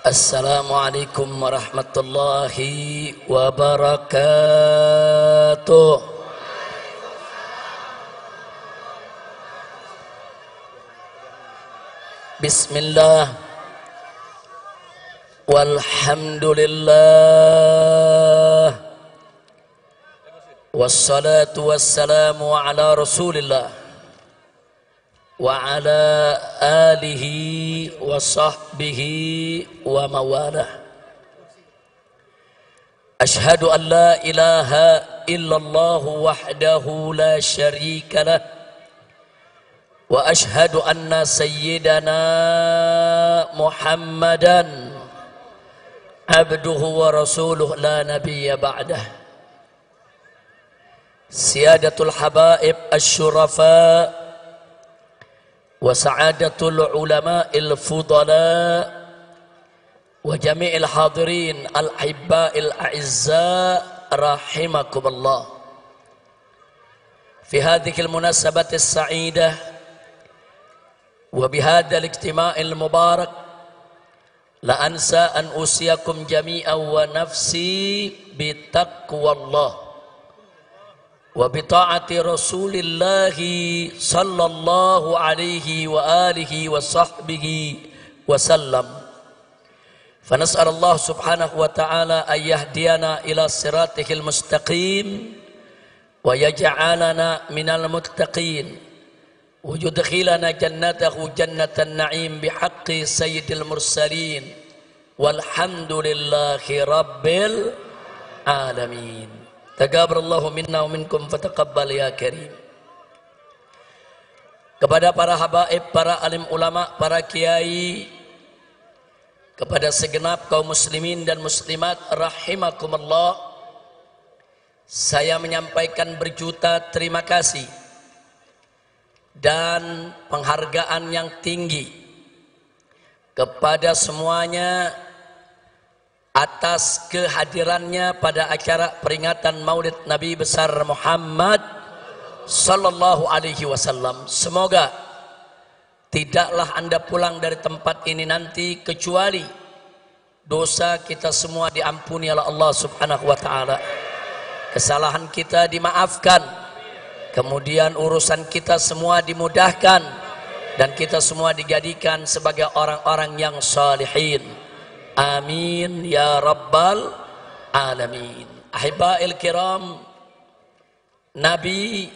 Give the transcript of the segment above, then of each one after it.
Assalamualaikum warahmatullahi wabarakatuh. Bismillah walhamdulillah wassalatu wassalamu ala rasulillah wa ala alihi wa sahbihi wa mawalah. Ashhadu an la ilaha illallah wahdahu la syarika lah wa ashhadu anna sayyidana Muhammadan abduhu wa rasuluh la nabiyya ba'dah. Siyadatul habaib asy-syurafa wa sa'adatul ulama'il fudala wa jami'il hadirin al-hibba'il a'izza rahimakumullah. Fi hadhihi al-munasabati as-sa'idah wa bihadha al-ijtima'il mubarak la ansa an usiyakum jami'an wa nafsi bitaqwallah wa bita'ati rasulillahi sallallahu alaihi wa alihi wa sahbihi wa sallam. Fanas'al Allah subhanahu wa ta'ala an yahdiyana ila siratihil mustaqim wa yaj'alana minal muttaqin wa yudkhilana jannatahu jannatan na'im bihaqqi sayyidil mursalin walhamdulillahi rabbil alamin. Taqabbalallahu minna wa minkum fataqabbal ya karim. Kepada para habaib, para alim ulama, para kiai, kepada segenap kaum muslimin dan muslimat rahimakumullah, saya menyampaikan berjuta terima kasih dan penghargaan yang tinggi kepada semuanya atas kehadirannya pada acara peringatan Maulid Nabi besar Muhammad sallallahu alaihi wasallam. Semoga tidaklah Anda pulang dari tempat ini nanti kecuali dosa kita semua diampuni oleh Allah subhanahu wa ta'ala, kesalahan kita dimaafkan, kemudian urusan kita semua dimudahkan, dan kita semua dijadikan sebagai orang-orang yang salihin. Amin ya rabbal alamin. Ahibba'il kiram, Nabi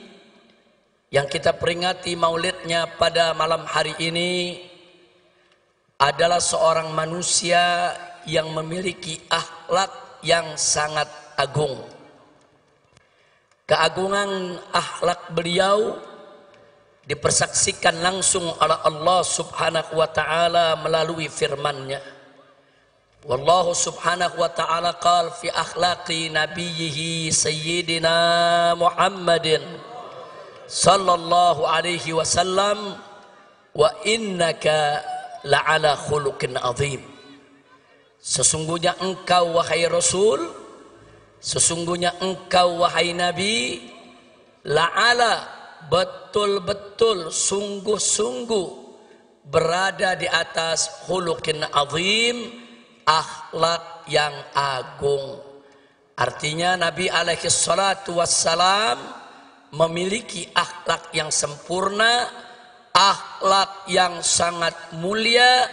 yang kita peringati maulidnya pada malam hari ini adalah seorang manusia yang memiliki akhlak yang sangat agung. Keagungan akhlak beliau dipersaksikan langsung oleh Allah subhanahu wa ta'ala melalui firman-Nya. Wallahu subhanahu wa ta'ala qala fi akhlaqi nabiyhi sayyidina Muhammadin sallallahu alaihi wasallam wa innaka la'ala khuluqin azim. Sesungguhnya engkau wahai Rasul, sesungguhnya engkau wahai Nabi, la'ala, betul-betul sungguh-sungguh berada di atas khuluqin azim, akhlak yang agung. Artinya Nabi alaihi salatu wassalam memiliki akhlak yang sempurna, akhlak yang sangat mulia,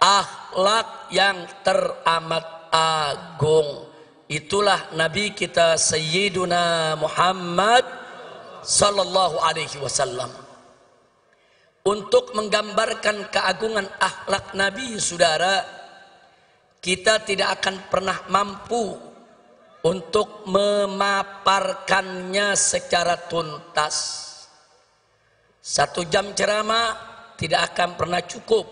akhlak yang teramat agung. Itulah Nabi kita Sayyiduna Muhammad sallallahu alaihi wasallam. Untuk menggambarkan keagungan akhlak Nabi, saudara, kita tidak akan pernah mampu untuk memaparkannya secara tuntas. 1 jam ceramah tidak akan pernah cukup.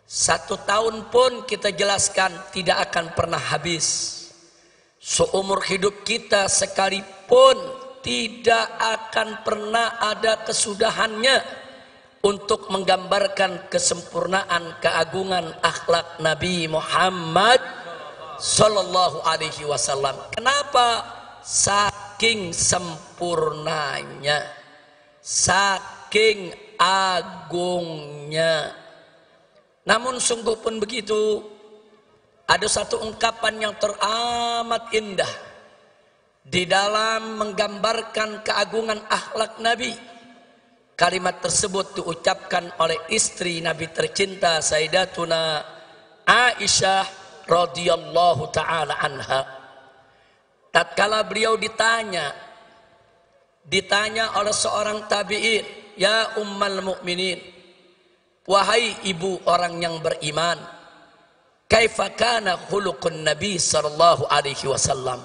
1 tahun pun kita jelaskan tidak akan pernah habis. Seumur hidup kita sekalipun tidak akan pernah ada kesudahannya untuk menggambarkan kesempurnaan keagungan akhlak Nabi Muhammad sallallahu alaihi wasallam. Kenapa? Saking sempurnanya, saking agungnya. Namun sungguh pun begitu, ada satu ungkapan yang teramat indah di dalam menggambarkan keagungan akhlak Nabi. Kalimat tersebut diucapkan oleh istri Nabi tercinta Sayyidatuna Aisyah radhiyallahu taala anha. Tatkala beliau ditanya oleh seorang tabi'in, "Ya ummal mukminin, wahai ibu orang yang beriman, kaifa kana khuluqun Nabi sallallahu alaihi wasallam?"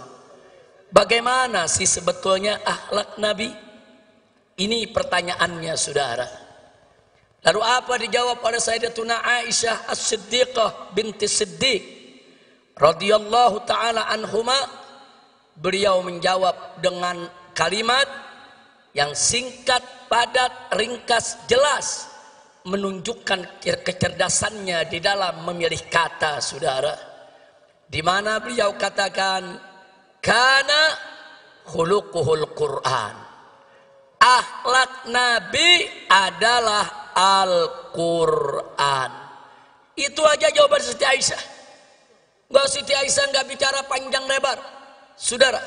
Bagaimana sih sebetulnya akhlak Nabi? Ini pertanyaannya, saudara. Lalu apa dijawab oleh Sayyidatuna Aisyah As-Siddiqah binti Siddiq radhiyallahu taala anhuma? Beliau menjawab dengan kalimat yang singkat, padat, ringkas, jelas, menunjukkan kecerdasannya di dalam memilih kata, saudara. Di mana beliau katakan, kana khuluquhul Quran. Akhlak Nabi adalah Al-Quran. Itu aja jawaban Siti Aisyah. Siti Aisyah nggak bicara panjang lebar, saudara.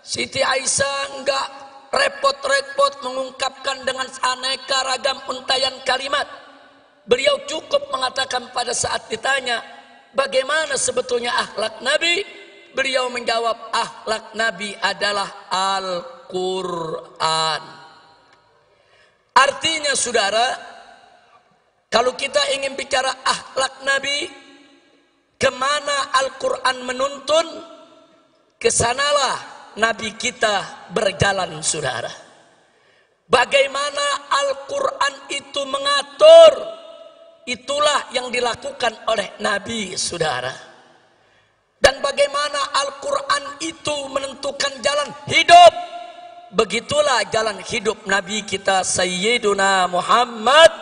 Siti Aisyah nggak repot-repot mengungkapkan dengan aneka ragam untayan kalimat. Beliau cukup mengatakan pada saat ditanya, bagaimana sebetulnya akhlak Nabi? Beliau menjawab, akhlak Nabi adalah Al-Quran. Artinya, saudara, kalau kita ingin bicara akhlak Nabi, kemana Al-Quran menuntun, kesanalah Nabi kita berjalan, saudara. Bagaimana Al-Quran itu mengatur, itulah yang dilakukan oleh Nabi, saudara. Dan bagaimana Al-Quran itu menentukan jalan hidup, begitulah jalan hidup Nabi kita Sayyiduna Muhammad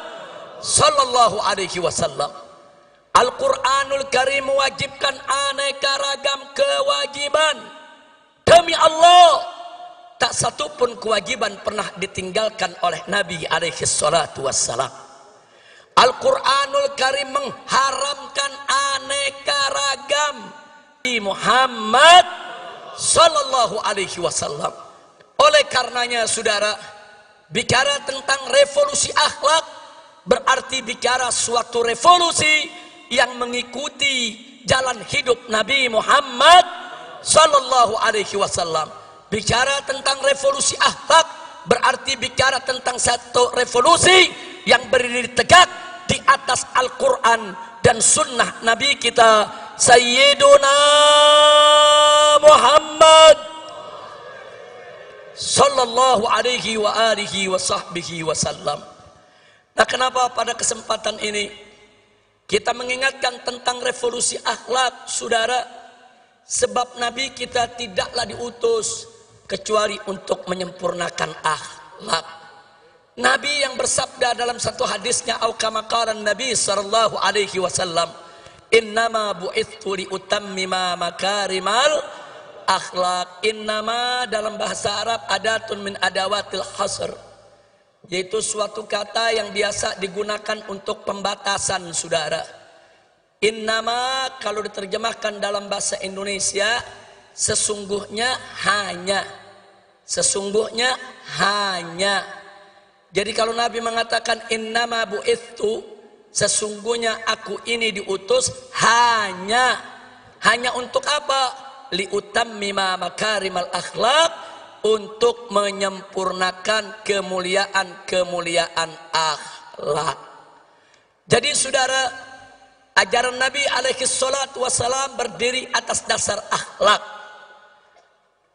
sallallahu alaihi wasallam. Al-Quranul Karim mewajibkan aneka ragam kewajiban. Demi Allah, tak satu pun kewajiban pernah ditinggalkan oleh Nabi alaihi salatu wassalam. Al-Quranul Karim mengharamkan aneka ragam di Muhammad sallallahu alaihi wasallam. Oleh karenanya, saudara, bicara tentang revolusi akhlak berarti bicara suatu revolusi yang mengikuti jalan hidup Nabi Muhammad sallallahu alaihi wasallam. Bicara tentang revolusi akhlak berarti bicara tentang satu revolusi yang berdiri tegak di atas Al-Quran dan sunnah Nabi kita Sayyiduna Muhammad sallallahu alaihi wa alihi wa sahbihi wasallam. Nah, kenapa pada kesempatan ini kita mengingatkan tentang revolusi akhlak, saudara? Sebab Nabi kita tidaklah diutus kecuali untuk menyempurnakan akhlak. Nabi yang bersabda dalam satu hadisnya, au kama qala Nabi sallallahu alaihi wasallam, innama bu'ithu li utammima makarimal akhlak. Innama dalam bahasa Arab adatun min adawatil hasr, yaitu suatu kata yang biasa digunakan untuk pembatasan, saudara. Innama kalau diterjemahkan dalam bahasa Indonesia, sesungguhnya hanya. Sesungguhnya hanya. Jadi kalau Nabi mengatakan innama bu'ithu, sesungguhnya aku ini diutus hanya. Hanya untuk apa? Liutammima makarimal akhlak, untuk menyempurnakan kemuliaan akhlak. Jadi, saudara, ajaran Nabi alaihi salatu wassalam berdiri atas dasar akhlak.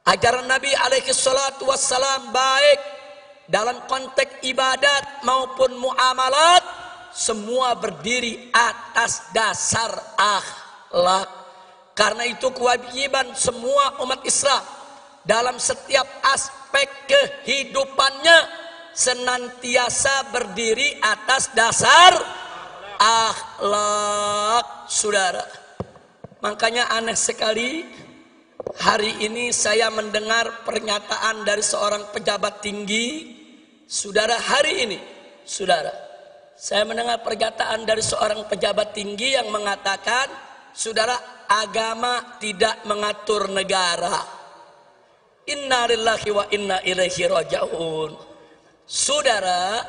Ajaran Nabi alaihi salatu wassalam baik dalam konteks ibadat maupun muamalat, semua berdiri atas dasar akhlak. Karena itu kewajiban semua umat Islam dalam setiap aspek kehidupannya senantiasa berdiri atas dasar akhlak, saudara. Makanya aneh sekali hari ini saya mendengar pernyataan dari seorang pejabat tinggi, saudara. Hari ini, saudara, saya mendengar pernyataan dari seorang pejabat tinggi yang mengatakan, saudara, agama tidak mengatur negara. Inna lillahi wa inna ilaihi raji'un. Saudara,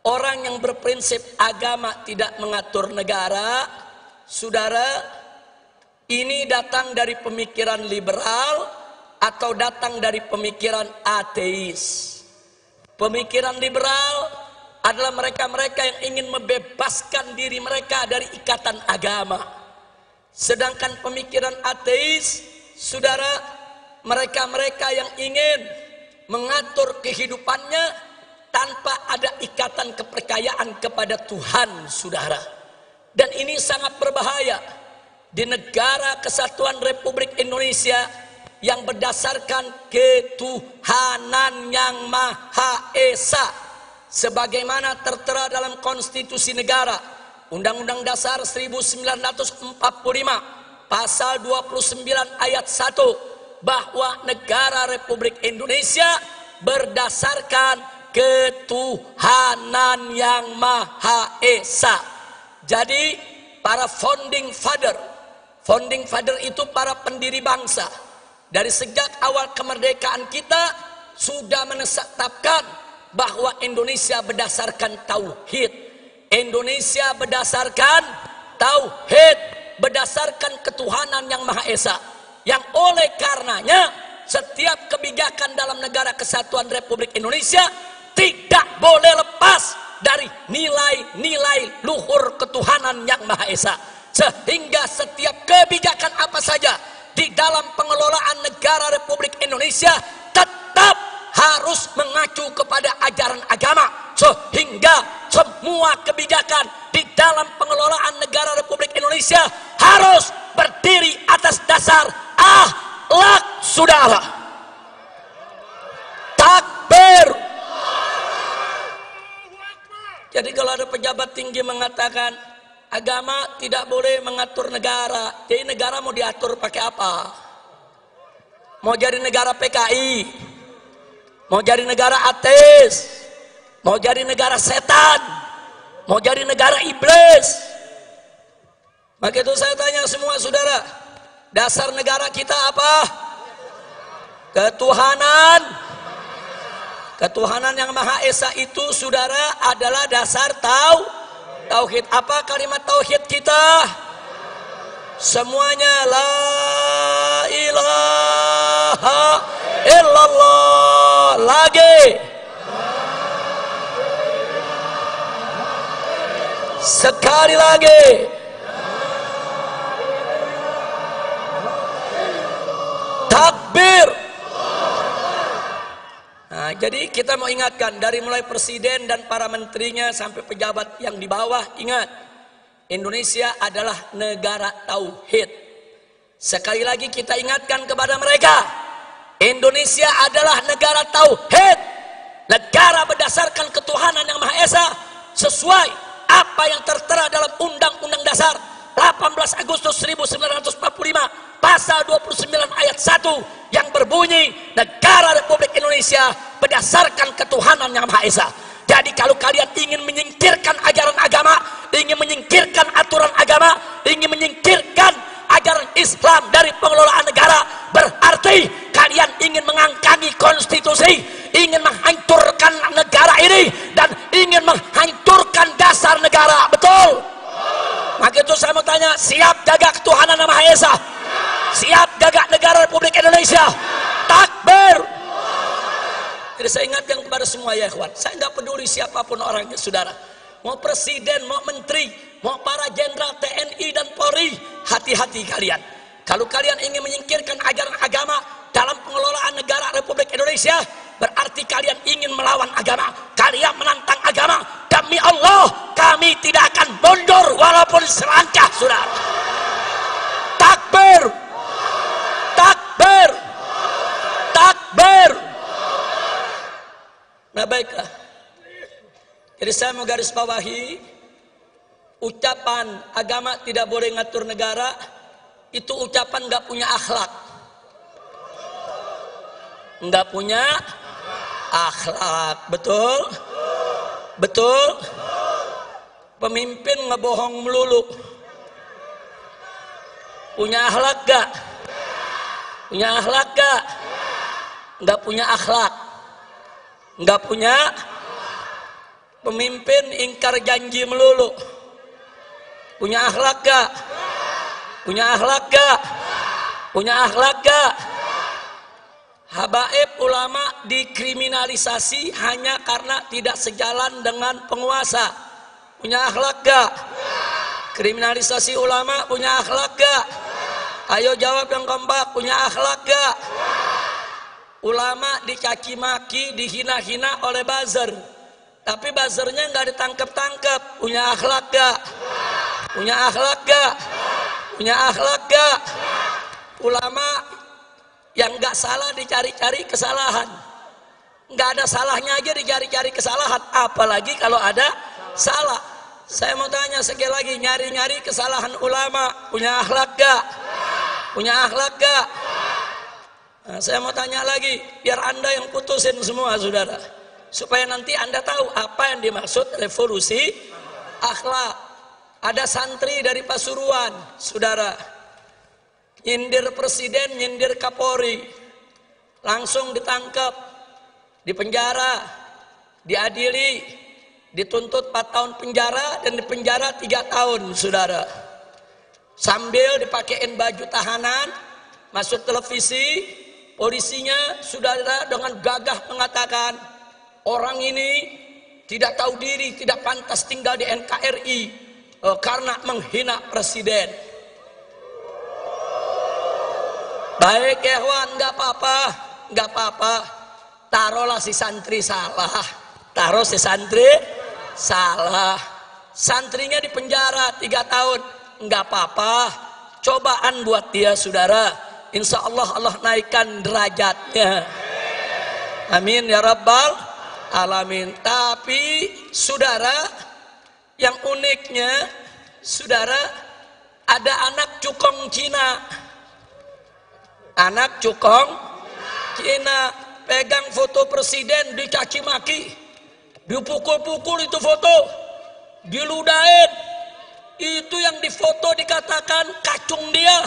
orang yang berprinsip agama tidak mengatur negara, saudara, ini datang dari pemikiran liberal atau datang dari pemikiran ateis. Pemikiran liberal adalah mereka-mereka yang ingin membebaskan diri mereka dari ikatan agama. Sedangkan pemikiran ateis, saudara, mereka-mereka yang ingin mengatur kehidupannya tanpa ada ikatan kepercayaan kepada Tuhan, saudara. Dan ini sangat berbahaya di negara kesatuan Republik Indonesia yang berdasarkan ketuhanan yang Maha Esa, sebagaimana tertera dalam konstitusi negara, Undang-Undang Dasar 1945 pasal 29 ayat 1, bahwa negara Republik Indonesia berdasarkan ketuhanan yang Maha Esa. Jadi para founding father itu para pendiri bangsa, dari sejak awal kemerdekaan kita sudah menetapkan bahwa Indonesia berdasarkan tauhid. Indonesia berdasarkan tauhid, berdasarkan ketuhanan yang Maha Esa. Yang oleh karenanya setiap kebijakan dalam negara kesatuan Republik Indonesia tidak boleh lepas dari nilai-nilai luhur ketuhanan yang Maha Esa. Sehingga setiap kebijakan apa saja di dalam pengelolaan negara Republik Indonesia tetap harus mengacu kepada ajaran agama, sehingga semua kebijakan di dalam pengelolaan negara Republik Indonesia harus berdiri atas dasar akhlak, saudara. Takbir. Jadi kalau ada pejabat tinggi mengatakan agama tidak boleh mengatur negara, jadi negara mau diatur pakai apa? Mau jadi negara PKI, mau jadi negara ateis, mau jadi negara setan, mau jadi negara iblis. Maka itu saya tanya semua saudara, dasar negara kita apa? Ketuhanan. Ketuhanan yang Maha Esa itu, saudara, adalah dasar tauhid. Apa kalimat tauhid kita? Semuanya la ilaha illallah. Lagi. Sekali lagi. Takbir. Nah, jadi kita mau ingatkan dari mulai presiden dan para menterinya sampai pejabat yang di bawah, ingat, Indonesia adalah negara tauhid. Sekali lagi kita ingatkan kepada mereka, Indonesia adalah negara tauhid, negara berdasarkan ketuhanan yang Maha Esa, sesuai apa yang tertera dalam Undang-Undang Dasar 18 Agustus 1945 pasal 29 ayat 1 yang berbunyi negara Republik Indonesia berdasarkan ketuhanan yang Maha Esa. Jadi kalau kalian ingin menyingkirkan ajaran agama, ingin menyingkirkan aturan agama, ingin menyingkirkan ajaran Islam dari pengelolaan negara, berarti kalian ingin mengangkangi konstitusi, ingin menghancurkan negara ini, dan ingin menghancurkan dasar negara. Betul? Maka itu saya mau tanya, siap jaga ketuhanan yang Maha Esa? Siap jaga negara Republik Indonesia? Takbir. Jadi saya ingatkan kepada semua ya ikhwan, saya nggak peduli siapapun orangnya saudara, mau presiden, mau menteri, mau para jenderal TNI dan Polri, hati-hati kalian. Kalau kalian ingin menyingkirkan ajaran agama dalam pengelolaan negara Republik Indonesia, berarti kalian ingin melawan agama, kalian menantang agama. Demi Allah, kami tidak akan mundur walaupun selangkah, saudara. Takbir. Takbir. Takbir. Nah baiklah, jadi saya mau garis bawahi, ucapan agama tidak boleh ngatur negara itu ucapan nggak punya akhlak, nggak punya akhlak. Betul? Betul? Pemimpin ngebohong melulu, Punya akhlak gak? Punya akhlak gak? Nggak punya akhlak. Nggak punya. Pemimpin ingkar janji melulu. Punya akhlak gak? Punya akhlak gak? Punya akhlak gak? Habaib ulama dikriminalisasi hanya karena tidak sejalan dengan penguasa. Punya akhlak gak? Kriminalisasi ulama punya akhlak gak? Ayo jawab yang kompak, punya akhlak gak? Ulama dicaci maki, dihina-hina oleh buzzer, tapi buzzernya nggak ditangkap-tangkap. Punya akhlak gak? Punya akhlak gak? Punya akhlak gak? Ulama yang nggak salah dicari-cari kesalahan, nggak ada salahnya aja dicari-cari kesalahan, apalagi kalau ada salah. Saya mau tanya sekali lagi, nyari-nyari kesalahan ulama punya akhlak gak? Punya akhlak gak? Nah, saya mau tanya lagi, biar anda yang putusin semua saudara, supaya nanti anda tahu apa yang dimaksud revolusi akhlak. Ada santri dari Pasuruan saudara, nyindir presiden, nyindir Kapolri, langsung ditangkap, dipenjara, diadili, dituntut 4 tahun penjara dan dipenjara 3 tahun saudara. Sambil dipakein baju tahanan, masuk televisi, polisinya saudara dengan gagah mengatakan orang ini tidak tahu diri, tidak pantas tinggal di NKRI karena menghina presiden. Baik ya Wan, nggak apa-apa, nggak apa-apa. Taruhlah si santri salah, taruh si santri salah, santrinya di penjara 3 tahun, nggak apa-apa. Cobaan buat dia saudara, insya Allah Allah naikkan derajatnya. Amin ya rabbal alamin. Tapi saudara, yang uniknya saudara, ada anak cukong Cina. Anak cukong Cina pegang foto presiden, dicaci maki, dipukul-pukul itu foto, diludahin. Itu yang difoto dikatakan kacung dia,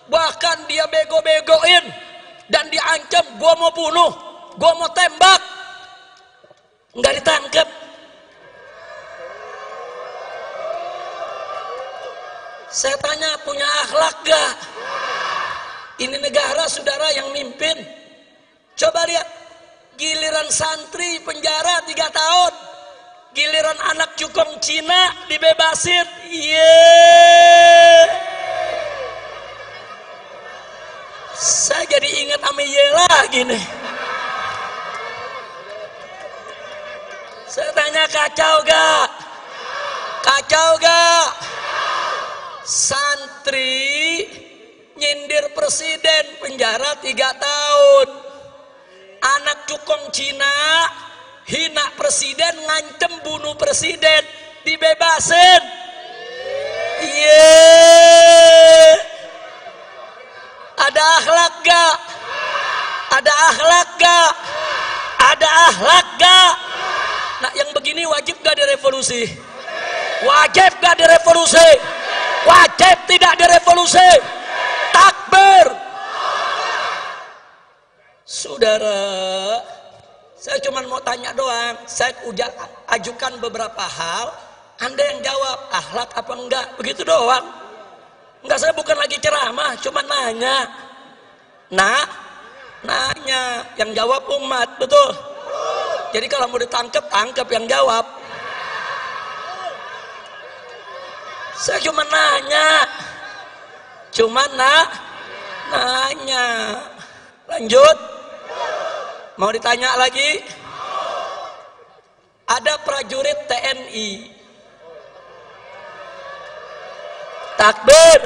bahkan dia bego-begoin dan diancam, gua mau bunuh, gua mau tembak, nggak ditangkap. Saya tanya, punya akhlak gak? Ini negara saudara yang mimpin. Coba lihat, giliran santri penjara 3 tahun, giliran anak cukong Cina dibebasin. Saya jadi ingat sama lagi nih. Saya tanya, kacau gak? Kacau gak? Santri nyindir presiden penjara 3 tahun, anak cukong Cina hina presiden, ngancem bunuh presiden, dibebasin. Ada akhlak gak? Ada akhlak gak? Ada akhlak gak? Nah yang begini wajib gak direvolusi? Wajib gak direvolusi? Wajib tidak direvolusi? Takbir. Saudara, saya cuma mau tanya doang. Saya udah ajukan beberapa hal, anda yang jawab akhlak apa enggak, begitu doang. Enggak, saya bukan lagi ceramah, cuma nanya. Nanya, yang jawab umat, betul. Jadi kalau mau ditangkap, tangkap yang jawab. Saya cuma nanya. Nanya. Lanjut. Mau ditanya lagi? Ada prajurit TNI. Takbir.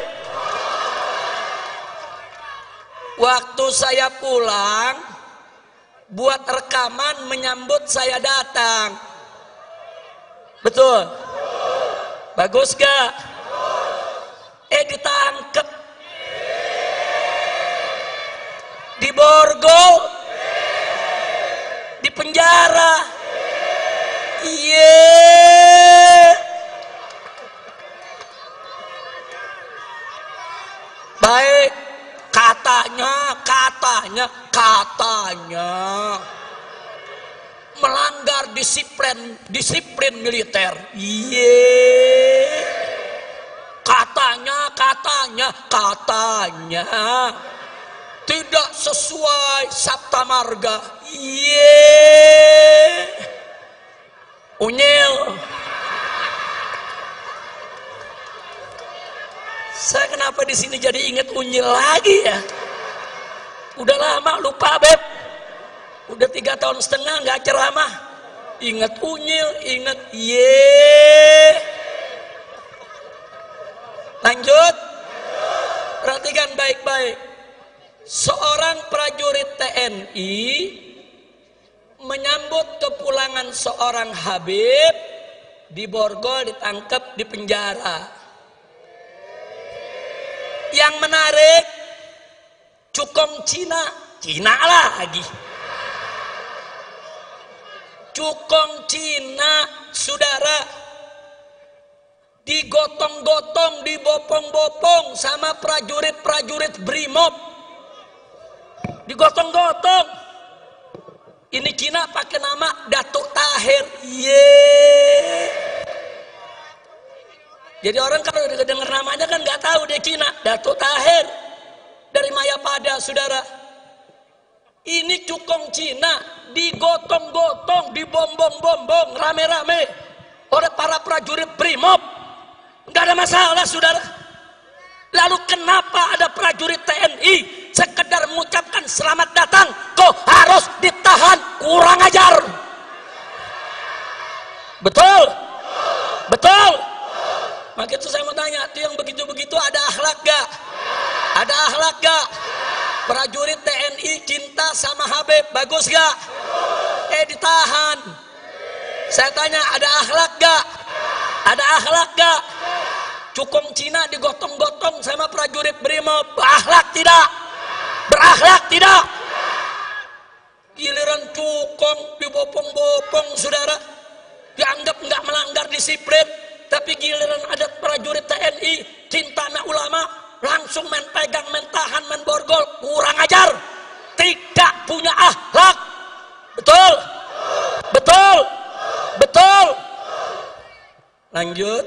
Waktu saya pulang, buat rekaman menyambut saya datang. Betul? Bagus gak? Ditangkep. Diborgol. Di penjara. Baik, katanya melanggar disiplin militer. Katanya tidak sesuai Sabta Marga. Unyil. Saya kenapa di sini jadi ingat unyil lagi ya? Udah lama lupa Beb. Udah 3 tahun setengah nggak ceramah. Ingat unyil, ingat Lanjut. Perhatikan baik-baik. Seorang prajurit TNI menyambut kepulangan seorang Habib di Borgol, ditangkap di penjara. Yang menarik, cukong Cina lagi. Cukong Cina, saudara, digotong-gotong, dibopong-bopong sama prajurit Brimob. Digotong-gotong. Ini Cina pakai nama Datuk Tahir. Jadi orang kalau udah dengar namanya kan nggak tahu dia Cina. Datuk Tahir dari Mayapada, saudara. Ini cukong Cina digotong-gotong, dibombong-bombong rame-rame oleh para prajurit Brimob. Nggak ada masalah, saudara. Lalu kenapa ada prajurit TNI sekedar mengucapkan selamat datang kok harus ditahan? Kurang ajar. Betul? Maka itu saya mau tanya, itu yang begitu-begitu ada akhlak gak? Ada akhlak gak? Prajurit TNI cinta sama Habib, bagus gak? Ditahan. Saya tanya, ada akhlak gak? Ada akhlak gak? Cukong Cina digotong-gotong sama prajurit Brimob, berakhlak tidak? Berakhlak tidak? Giliran cukong dibopong-bopong, saudara, dianggap nggak melanggar disiplin. Tapi giliran ada prajurit TNI cinta sama ulama, langsung main pegang, main tahan, main borgol. Kurang ajar, tidak punya akhlak. Betul. Lanjut.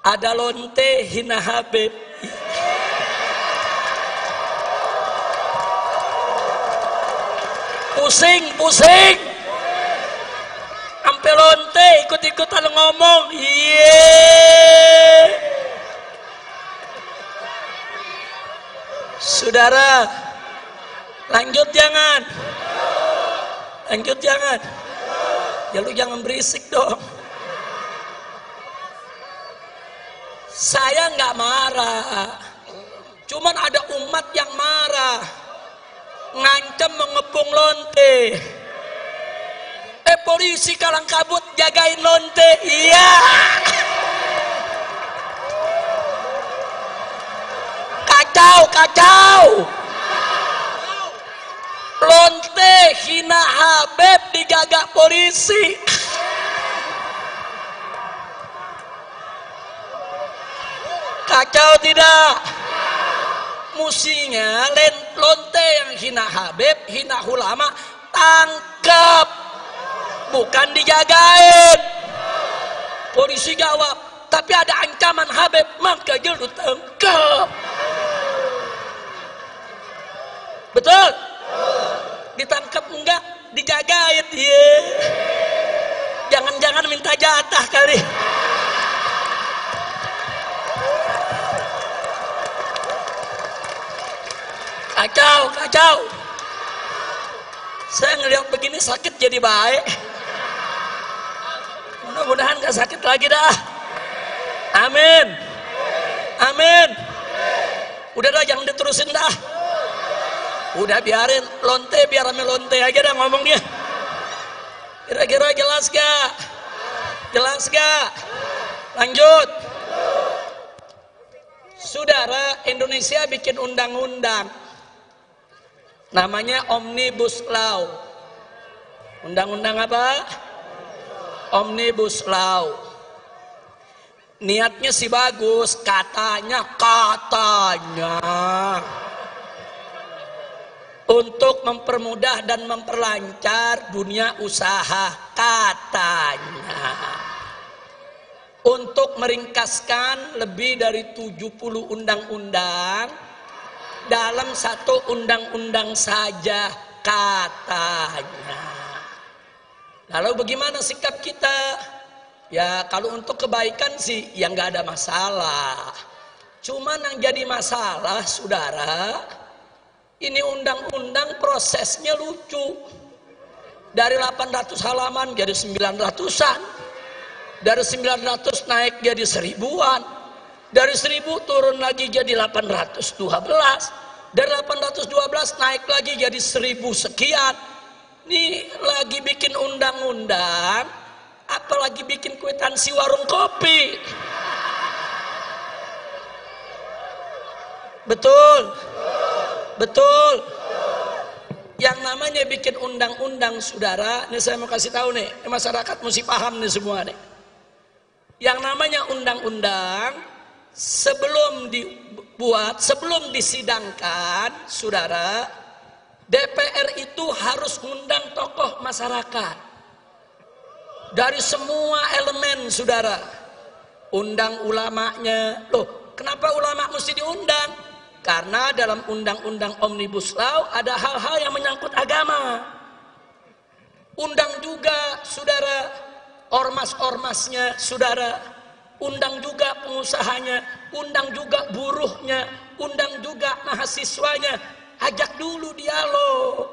Ada lonte hina Habib. Pusing. Sampai lonte ikut-ikutan ngomong. Saudara, lanjut jangan. Ya lu jangan berisik dong. Saya nggak marah, cuman ada umat yang marah, ngancam mengepung lonte. Polisi kalang kabut jagain lonte. Iya. Kacau. Lonte hina Habib dijaga polisi. Kacau tidak? Musinya lonte yang hina Habib, hina ulama, tangkap, bukan dijagain. Polisi jawab, tapi ada ancaman Habib, maka lu tangkap. Betul? Ditangkap enggak? Dijagain. Jangan-jangan minta jatah kali. Kacau. Saya ngelihat begini sakit jadi baik. Mudah-mudahan gak sakit lagi dah. Amin. Udah dah, jangan diterusin dah. Udah biarin lonte, biar rame lonte aja dah ngomongnya. Kira-kira jelas gak? Lanjut. Saudara, Indonesia bikin undang-undang namanya Omnibus Law. Undang-undang apa? Omnibus Law. Niatnya sih bagus, katanya untuk mempermudah dan memperlancar dunia usaha, katanya untuk meringkaskan lebih dari 70 undang-undang dalam satu undang-undang saja, katanya. Lalu bagaimana sikap kita? Ya kalau untuk kebaikan sih ya nggak ada masalah. Cuman yang jadi masalah, saudara, ini undang-undang prosesnya lucu. Dari 800 halaman jadi 900-an. Dari 900 naik jadi 1000-an. Dari 1000 turun lagi jadi 812. Dari 812 naik lagi jadi 1000 sekian. Ini lagi bikin undang-undang, apalagi bikin kwitansi warung kopi. Betul. Betul. Yang namanya bikin undang-undang, saudara, ini saya mau kasih tahu nih, masyarakat mesti paham nih semua nih. Yang namanya undang-undang sebelum dibuat, sebelum disidangkan, saudara, DPR itu harus mengundang tokoh masyarakat dari semua elemen, saudara. Undang ulamanya. Loh, kenapa ulama mesti diundang? Karena dalam undang-undang Omnibus Law ada hal-hal yang menyangkut agama. Undang juga, saudara, ormas-ormasnya, saudara. Undang juga pengusahanya, undang juga buruhnya, undang juga mahasiswanya. Ajak dulu dialog.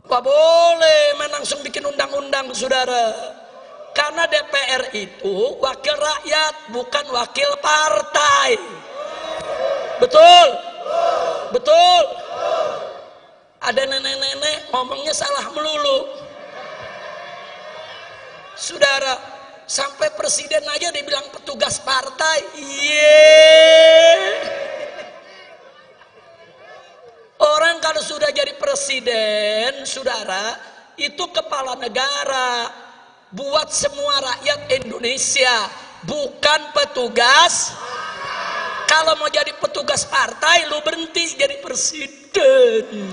Gak boleh main langsung bikin undang-undang, saudara. Karena DPR itu wakil rakyat, bukan wakil partai. Betul? Betul? Ada nenek-nenek ngomongnya salah melulu. Saudara, sampai presiden aja dibilang petugas partai. Orang kalau sudah jadi presiden, saudara, itu kepala negara, buat semua rakyat Indonesia, bukan petugas. Kalau mau jadi petugas partai, lu berhenti jadi presiden.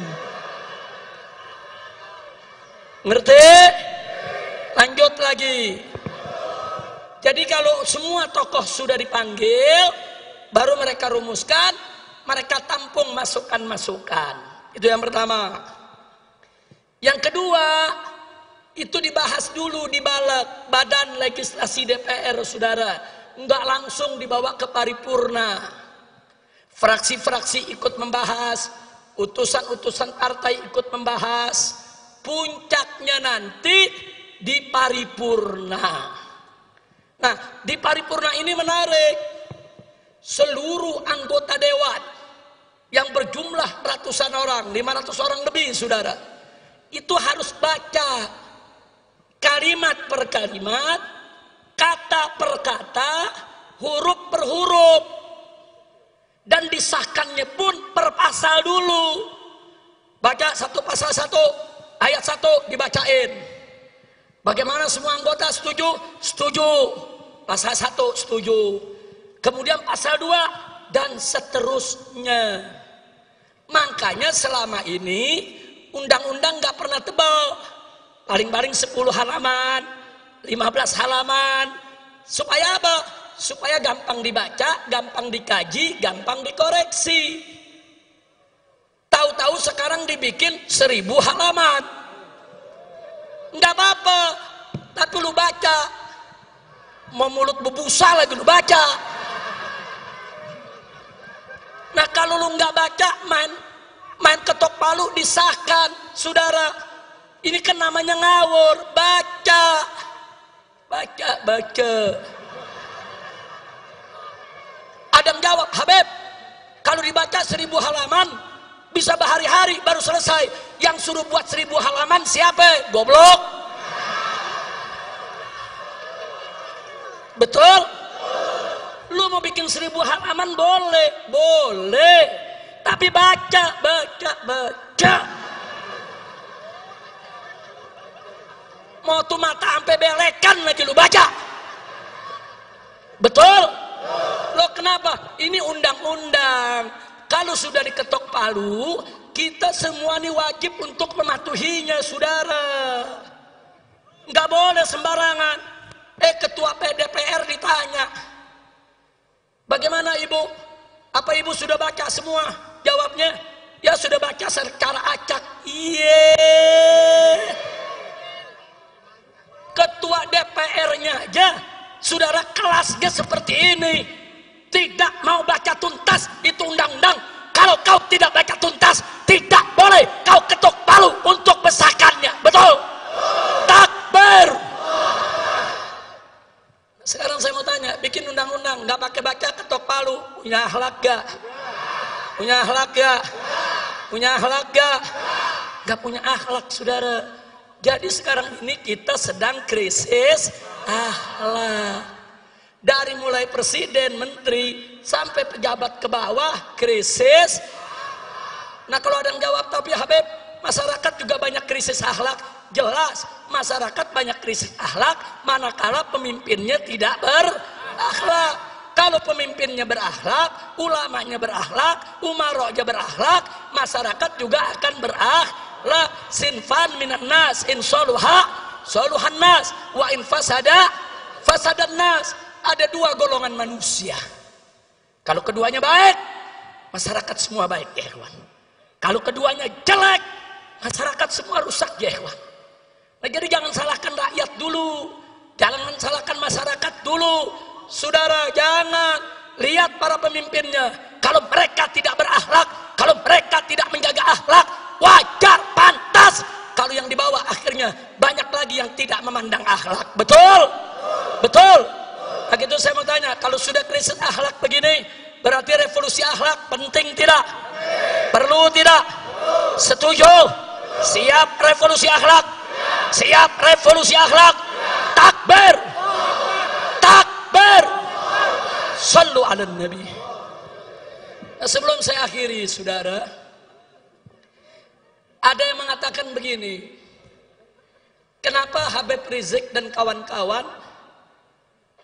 Ngerti? Lanjut lagi. Jadi kalau semua tokoh sudah dipanggil, baru mereka rumuskan, mereka tampung masukan-masukan. Itu yang pertama. Yang kedua, itu dibahas dulu di Badan Legislasi DPR, saudara. Enggak langsung dibawa ke paripurna. Fraksi-fraksi ikut membahas, utusan-utusan partai ikut membahas. Puncaknya nanti di paripurna. Nah, di paripurna ini menarik. Seluruh anggota dewan yang berjumlah ratusan orang, 500 orang lebih, saudara, itu harus baca kalimat per kalimat, kata per kata, huruf per huruf, dan disahkannya pun per pasal dulu. Baca satu pasal satu, ayat satu dibacain. Bagaimana semua anggota setuju? Setuju. Pasal satu setuju. Kemudian pasal 2 dan seterusnya. Makanya selama ini undang-undang gak pernah tebal. Paling-paling 10 halaman, 15 halaman. Supaya apa? Supaya gampang dibaca, gampang dikaji, gampang dikoreksi. Tahu-tahu sekarang dibikin 1000 halaman. Nggak apa-apa, tapi lu baca. Mau mulut bebusa lagi lu baca. Nah kalau lu nggak baca, main ketok palu disahkan, saudara. Ini kan namanya ngawur. Baca. Adam jawab, Habib, kalau dibaca 1000 halaman bisa berhari-hari baru selesai. Yang suruh buat 1000 halaman siapa? Goblok. Betul? Lu mau bikin 1000 halaman boleh, tapi baca. Mau tuh mata sampai belekan lagi lu baca. Betul? Loh kenapa? Ini undang-undang. Kalau sudah diketok palu, kita semua ini wajib untuk mematuhinya, saudara. Nggak boleh sembarangan. Ketua DPR ditanya, bagaimana ibu? Apa ibu sudah baca semua? Jawabnya, ya sudah baca secara acak. Iya. Ketua DPR-nya aja, saudara, kelasnya seperti ini. Tidak mau baca tuntas, itu undang-undang. Kalau kau tidak baca tuntas, tidak boleh kau ketuk palu untuk besarkannya. Betul? Takbir. Sekarang saya mau tanya, bikin undang-undang nggak pakai baca ketok palu, punya akhlak gak? Punya akhlak gak? Punya akhlak gak? Nggak punya akhlak, saudara. Jadi sekarang ini kita sedang krisis akhlak. Dari mulai presiden, menteri, sampai pejabat ke bawah, krisis. Nah kalau ada yang jawab, tapi Habib, masyarakat juga banyak krisis akhlak. Jelas, masyarakat banyak krisis akhlak, manakala pemimpinnya tidak berakhlak. Kalau pemimpinnya berakhlak, ulamanya berakhlak, umaroknya berakhlak, masyarakat juga akan berakhlak. Sinfan minan nas, in soluha, soluhan nas, wa in fasada, fasadan nas. Ada dua golongan manusia. Kalau keduanya baik, masyarakat semua baik, ya ikhwan. Kalau keduanya jelek, masyarakat semua rusak, ya ikhwan. Nah, jadi jangan salahkan rakyat dulu, jangan salahkan masyarakat dulu. Saudara, jangan lihat para pemimpinnya. Kalau mereka tidak berakhlak, kalau mereka tidak menjaga akhlak, wajar, pantas. Kalau yang di bawah akhirnya banyak lagi yang tidak memandang akhlak. Betul? Betul? Nah gitu saya mau tanya, kalau sudah krisis akhlak begini, berarti revolusi akhlak penting tidak? Perlu tidak? Setuju? Siap revolusi akhlak? Siap revolusi akhlak? Takbir! Takbir! Sallu ala Nabi. Nah, sebelum saya akhiri, saudara, ada yang mengatakan begini, kenapa Habib Rizik dan kawan-kawan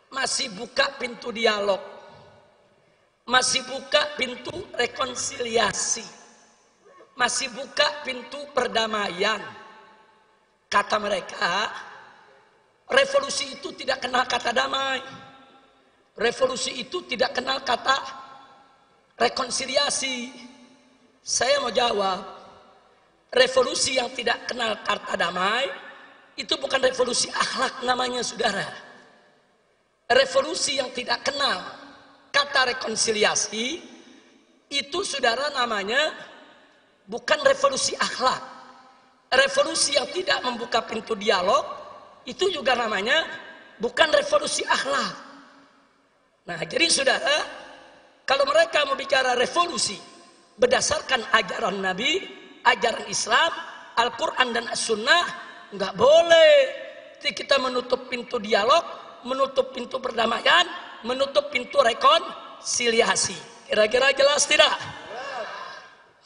masih buka pintu dialog, masih buka pintu rekonsiliasi, masih buka pintu perdamaian? Kata mereka, revolusi itu tidak kenal kata damai, revolusi itu tidak kenal kata rekonsiliasi. Saya mau jawab, revolusi yang tidak kenal kata damai itu bukan revolusi akhlak namanya, saudara. Revolusi yang tidak kenal kata rekonsiliasi itu, saudara, namanya bukan revolusi akhlak. Revolusi yang tidak membuka pintu dialog itu juga namanya bukan revolusi akhlak. Nah jadi saudara, kalau mereka mau bicara revolusi berdasarkan ajaran Nabi, ajaran Islam, Al-Quran dan As-Sunnah, nggak boleh kita menutup pintu dialog, menutup pintu perdamaian, menutup pintu rekonsiliasi. Kira-kira jelas tidak?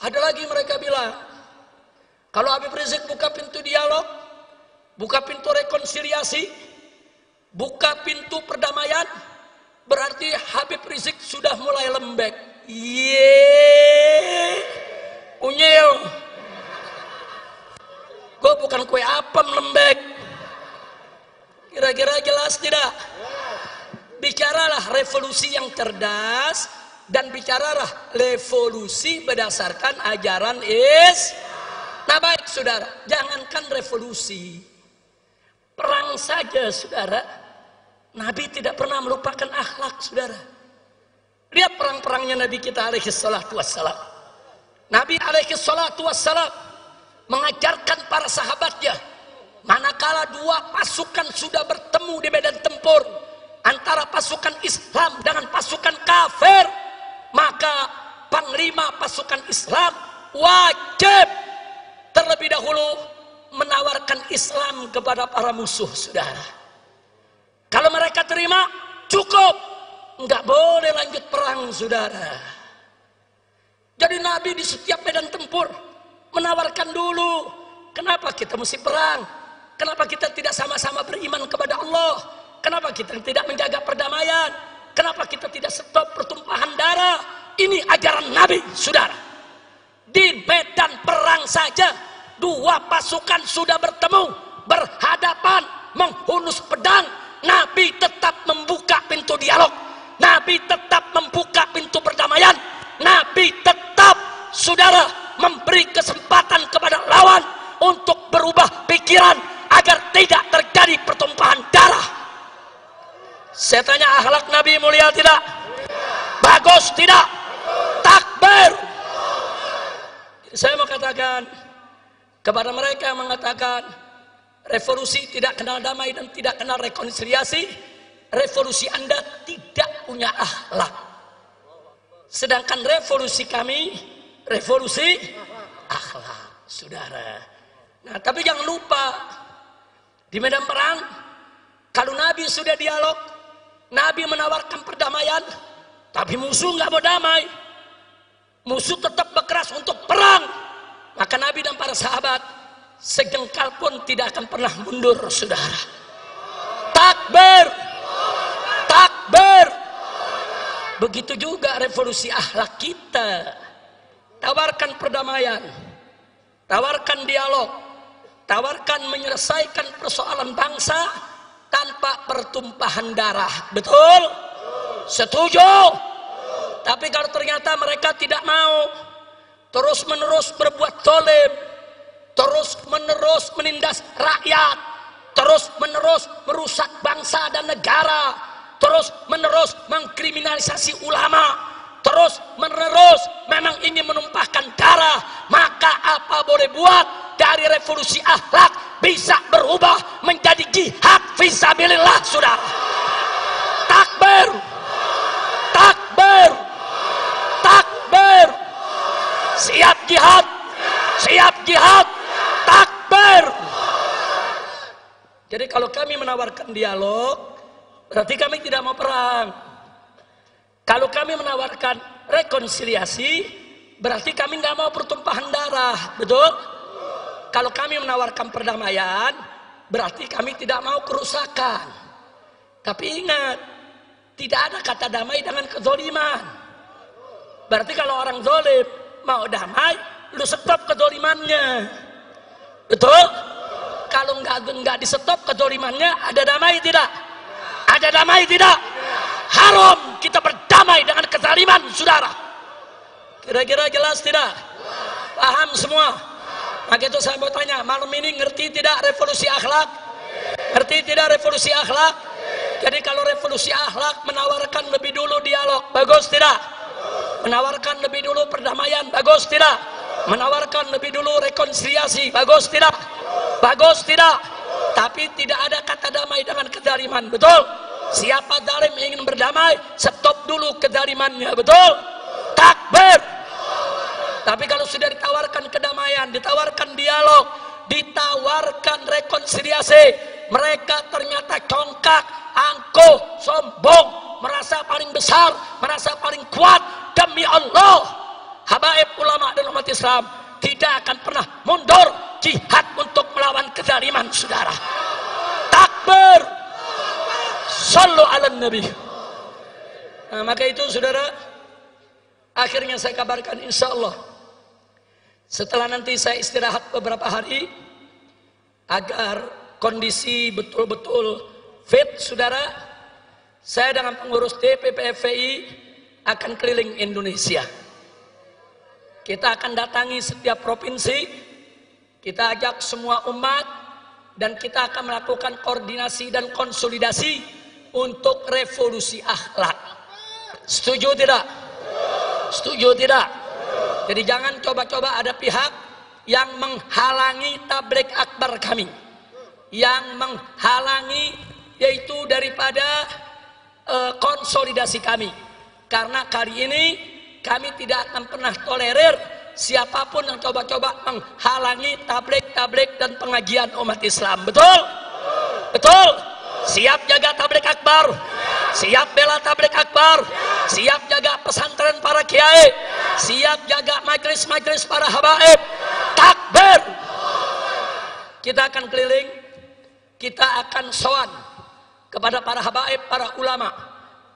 Ada lagi mereka bilang, kalau Habib Rizik buka pintu dialog, buka pintu rekonsiliasi, buka pintu perdamaian, berarti Habib Rizik sudah mulai lembek. Yeay, unyil. Gue bukan kue apem lembek. Kira-kira jelas tidak? Bicaralah revolusi yang cerdas dan bicaralah revolusi berdasarkan ajaran Nah baik saudara, jangankan revolusi, perang saja saudara, Nabi tidak pernah melupakan akhlak, saudara. Lihat perang-perangnya Nabi kita alaihi salatu wassalam. Nabi alaihi salatu wassalam mengajarkan para sahabatnya, manakala dua pasukan sudah bertemu di medan tempur antara pasukan Islam dengan pasukan kafir, maka panglima pasukan Islam wajib terlebih dahulu menawarkan Islam kepada para musuh, saudara. Kalau mereka terima, cukup, nggak boleh lanjut perang, saudara. Jadi Nabi di setiap medan tempur menawarkan dulu, kenapa kita mesti perang? Kenapa kita tidak sama-sama beriman kepada Allah? Kenapa kita tidak menjaga perdamaian? Kenapa kita tidak stop pertumpahan darah? Ini ajaran Nabi, saudara. Di medan perang saja, dua pasukan sudah bertemu, berhadapan, menghunus pedang. Nabi tetap membuka pintu dialog. Nabi tetap membuka pintu perdamaian. Nabi tetap, saudara, memberi kesempatan kepada lawan untuk berubah pikiran agar tidak terjadi pertumpahan darah. Saya tanya, akhlak Nabi mulia tidak? Bagus tidak? Takbir. Saya mau katakan kepada mereka yang mengatakan revolusi tidak kenal damai dan tidak kenal rekonsiliasi, revolusi Anda tidak punya akhlak. Sedangkan revolusi kami, revolusi akhlak, saudara. Nah, tapi jangan lupa, di medan perang, kalau Nabi sudah dialog, Nabi menawarkan perdamaian, tapi musuh nggak mau damai. Musuh tetap berkeras untuk perang. Maka Nabi dan para sahabat sejengkal pun tidak akan pernah mundur, saudara. Takbir, takbir. Begitu juga revolusi akhlak kita. Tawarkan perdamaian, tawarkan dialog, tawarkan menyelesaikan persoalan bangsa tanpa pertumpahan darah. Betul? Setuju? Tapi kalau ternyata mereka tidak mau, terus menerus berbuat zalim, terus menerus menindas rakyat, terus menerus merusak bangsa dan negara, terus menerus mengkriminalisasi ulama, terus menerus memang ingin menumpahkan darah, maka apa boleh buat, dari revolusi akhlak bisa berubah menjadi jihad fisabilillah, saudara. Takbir, takbir, takbir. Siap jihad, siap jihad, takbir. Jadi kalau kami menawarkan dialog, berarti kami tidak mau perang. Kalau kami menawarkan rekonsiliasi, berarti kami nggak mau pertumpahan darah. Betul? Kalau kami menawarkan perdamaian, berarti kami tidak mau kerusakan. Tapi ingat, tidak ada kata damai dengan kezoliman. Berarti kalau orang zolim mau damai, lu stop kezolimannya. Betul? Kalau nggak di stop kezolimannya, ada damai tidak? Ada damai tidak? Haram kita berdamai dengan kezaliman, saudara. Kira-kira jelas tidak? Paham semua? Maka itu saya mau tanya, malam ini ngerti tidak revolusi akhlak? Ngerti tidak revolusi akhlak? Jadi kalau revolusi akhlak menawarkan lebih dulu dialog, bagus tidak? Menawarkan lebih dulu perdamaian, bagus tidak? Menawarkan lebih dulu rekonsiliasi, bagus tidak? Bagus tidak? Tapi tidak ada kata damai dengan kezaliman, betul? Siapa zalim ingin berdamai, stop dulu kezalimannya, betul? Takbir. Tapi kalau sudah ditawarkan kedamaian, ditawarkan dialog, ditawarkan rekonsiliasi, mereka ternyata congkak, angkuh, sombong, merasa paling besar, merasa paling kuat. Demi Allah, habaib ulama dan umat Islam tidak akan pernah mundur jihad untuk melawan kezaliman, saudara. Takbir. Sallu ala nabi. Nah, maka itu saudara, akhirnya saya kabarkan, insya Allah setelah nanti saya istirahat beberapa hari agar kondisi betul-betul fit, saudara, saya dengan pengurus DPP FPI akan keliling Indonesia. Kita akan datangi setiap provinsi, kita ajak semua umat, dan kita akan melakukan koordinasi dan konsolidasi untuk revolusi akhlak. Setuju tidak? Setuju tidak? Jadi jangan coba-coba ada pihak yang menghalangi tabligh akbar kami, yang menghalangi yaitu daripada konsolidasi kami. Karena kali ini kami tidak akan pernah tolerir siapapun yang coba-coba menghalangi tabligh dan pengajian umat Islam. Betul? Betul? Siap jaga tabligh akbar, siap bela tabligh akbar, siap jaga pesantren para kiai, siap jaga majelis-majelis para habaib. Takbir. Kita akan keliling, kita akan sowan kepada para habaib, para ulama,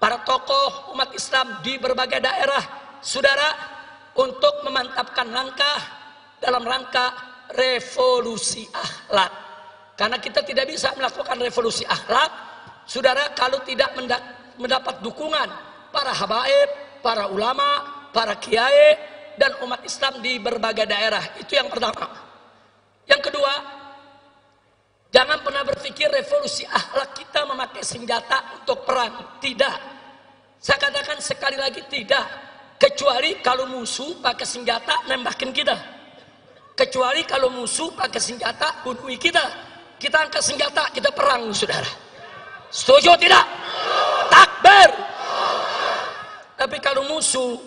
para tokoh umat Islam di berbagai daerah, saudara, untuk memantapkan langkah dalam rangka revolusi akhlak. Karena kita tidak bisa melakukan revolusi akhlak, saudara, kalau tidak mendapat dukungan para habaib, para ulama, para kiai, dan umat Islam di berbagai daerah. Itu yang pertama. Yang kedua, jangan pernah berpikir revolusi akhlak kita memakai senjata untuk perang. Tidak. Saya katakan sekali lagi, tidak. Kecuali kalau musuh pakai senjata nembakin kita. Kecuali kalau musuh pakai senjata bunuh kita. Kita angkat senjata, kita perang, saudara. Setuju tidak? Takbir. Tapi kalau musuh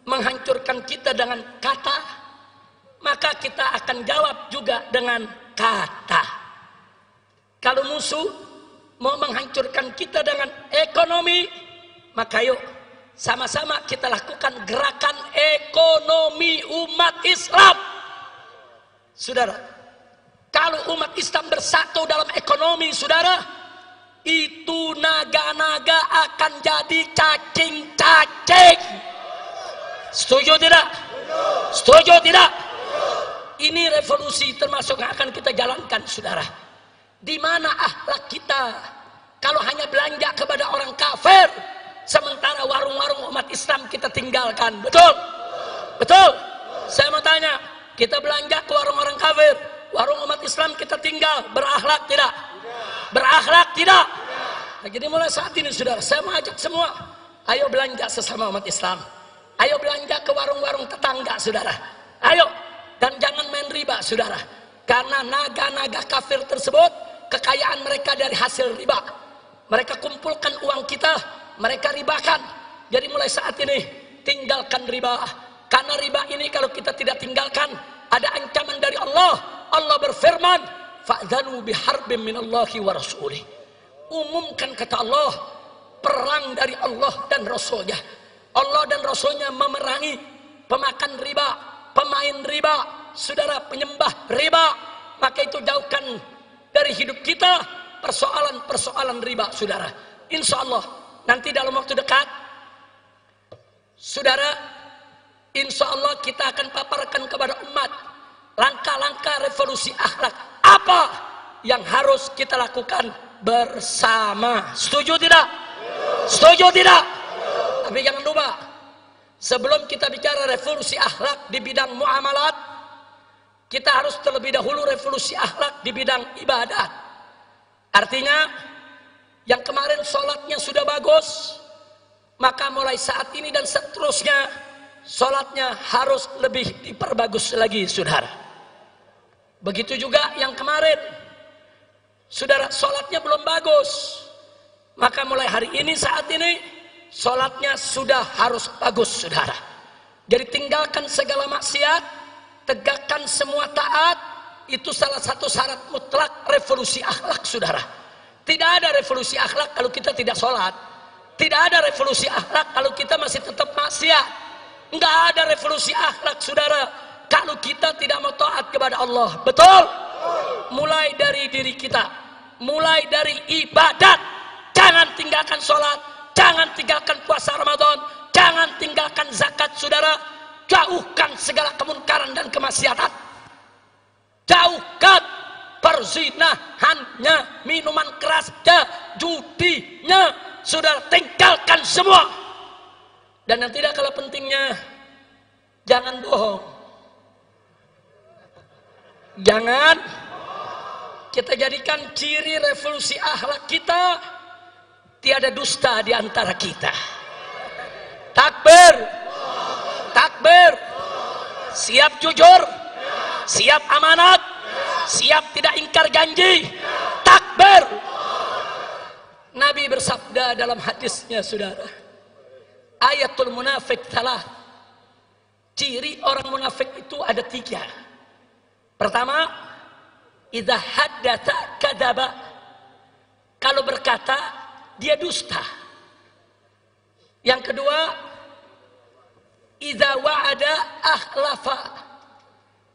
menghancurkan kita dengan kata, maka kita akan jawab juga dengan kata. Kalau musuh mau menghancurkan kita dengan ekonomi, maka yuk sama-sama kita lakukan gerakan ekonomi umat Islam. Saudara, kalau umat Islam bersatu dalam ekonomi, saudara, itu naga-naga akan jadi cacing-cacing. Setuju tidak? Setuju tidak? Ini revolusi termasuk yang akan kita jalankan, saudara. Di mana akhlak kita? Kalau hanya belanja kepada orang kafir, sementara warung-warung umat Islam kita tinggalkan. Betul? Betul? Saya mau tanya, kita belanja ke warung orang kafir, warung umat Islam kita tinggal, berakhlak tidak? Berakhlak tidak? Nah, jadi mulai saat ini, saudara, saya mau ajak semua, ayo belanja sesama umat Islam. Ayo belanja ke warung-warung tetangga, saudara. Ayo, dan jangan main riba, saudara. Karena naga-naga kafir tersebut, kekayaan mereka dari hasil riba. Mereka kumpulkan uang kita, mereka ribakan. Jadi mulai saat ini, tinggalkan riba. Karena riba ini kalau kita tidak tinggalkan, ada ancaman dari Allah. Allah berfirman, fa'dzanu biharbin minallahi wa rasulih. Umumkan, kata Allah, perang dari Allah dan Rasulnya. Allah dan Rasulnya memerangi pemakan riba, pemain riba, saudara, penyembah riba. Maka itu jauhkan dari hidup kita persoalan-persoalan riba, saudara. Insya Allah nanti dalam waktu dekat, saudara, insya Allah kita akan paparkan kepada umat langkah-langkah revolusi akhlak apa yang harus kita lakukan bersama. Setuju tidak? Setuju tidak? Tapi jangan lupa, sebelum kita bicara revolusi akhlak di bidang muamalat, kita harus terlebih dahulu revolusi akhlak di bidang ibadat. Artinya, yang kemarin sholatnya sudah bagus, maka mulai saat ini dan seterusnya, sholatnya harus lebih diperbagus lagi, saudara. Begitu juga yang kemarin, saudara, sholatnya belum bagus, maka mulai hari ini, saat ini, sholatnya sudah harus bagus, saudara. Jadi tinggalkan segala maksiat, tegakkan semua taat. Itu salah satu syarat mutlak revolusi akhlak, saudara. Tidak ada revolusi akhlak kalau kita tidak sholat. Tidak ada revolusi akhlak kalau kita masih tetap maksiat. Enggak ada revolusi akhlak, saudara, kalau kita tidak mau taat kepada Allah. Betul? Mulai dari diri kita, mulai dari ibadat. Jangan tinggalkan sholat, jangan tinggalkan puasa Ramadan, jangan tinggalkan zakat, saudara. Jauhkan segala kemungkaran dan kemaksiatan. Jauhkan perzinahannya, minuman kerasnya, judinya, saudara, tinggalkan semua. Dan yang tidak kalah pentingnya, jangan bohong. Jangan kita jadikan ciri revolusi akhlak kita, tiada dusta di antara kita. Takbir, takbir. Siap jujur, siap amanat, siap tidak ingkar janji. Takbir. Nabi bersabda dalam hadisnya, saudara, ayatul munafik salah. Ciri orang munafik itu ada 3. Pertama, idza haddatsa kadzaba. Kalau berkata, dia dusta. Yang kedua, idza wa'ada akhlafa.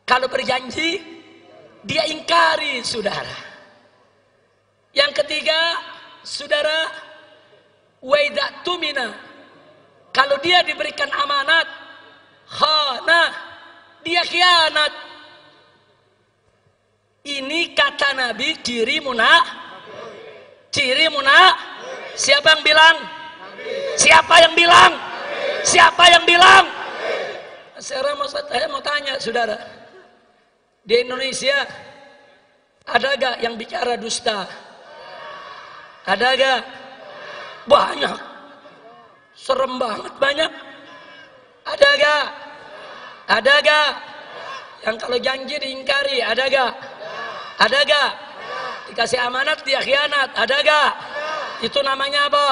Kalau berjanji, dia ingkari, saudara. Yang ketiga, saudara, Wa idza tumina, kalau dia diberikan amanat, khana, dia khianat. Ini kata Nabi ciri Siapa yang bilang? Siapa yang bilang? Siapa yang bilang? Sekarang saya mau tanya saudara, di Indonesia ada gak yang bicara dusta? Ada gak? Banyak. Serem banget banyak. Ada gak? Ada gak? Yang kalau janji diingkari, ada gak? Ada gak? Dikasih amanat dia khianat, ada gak? Itu namanya apa?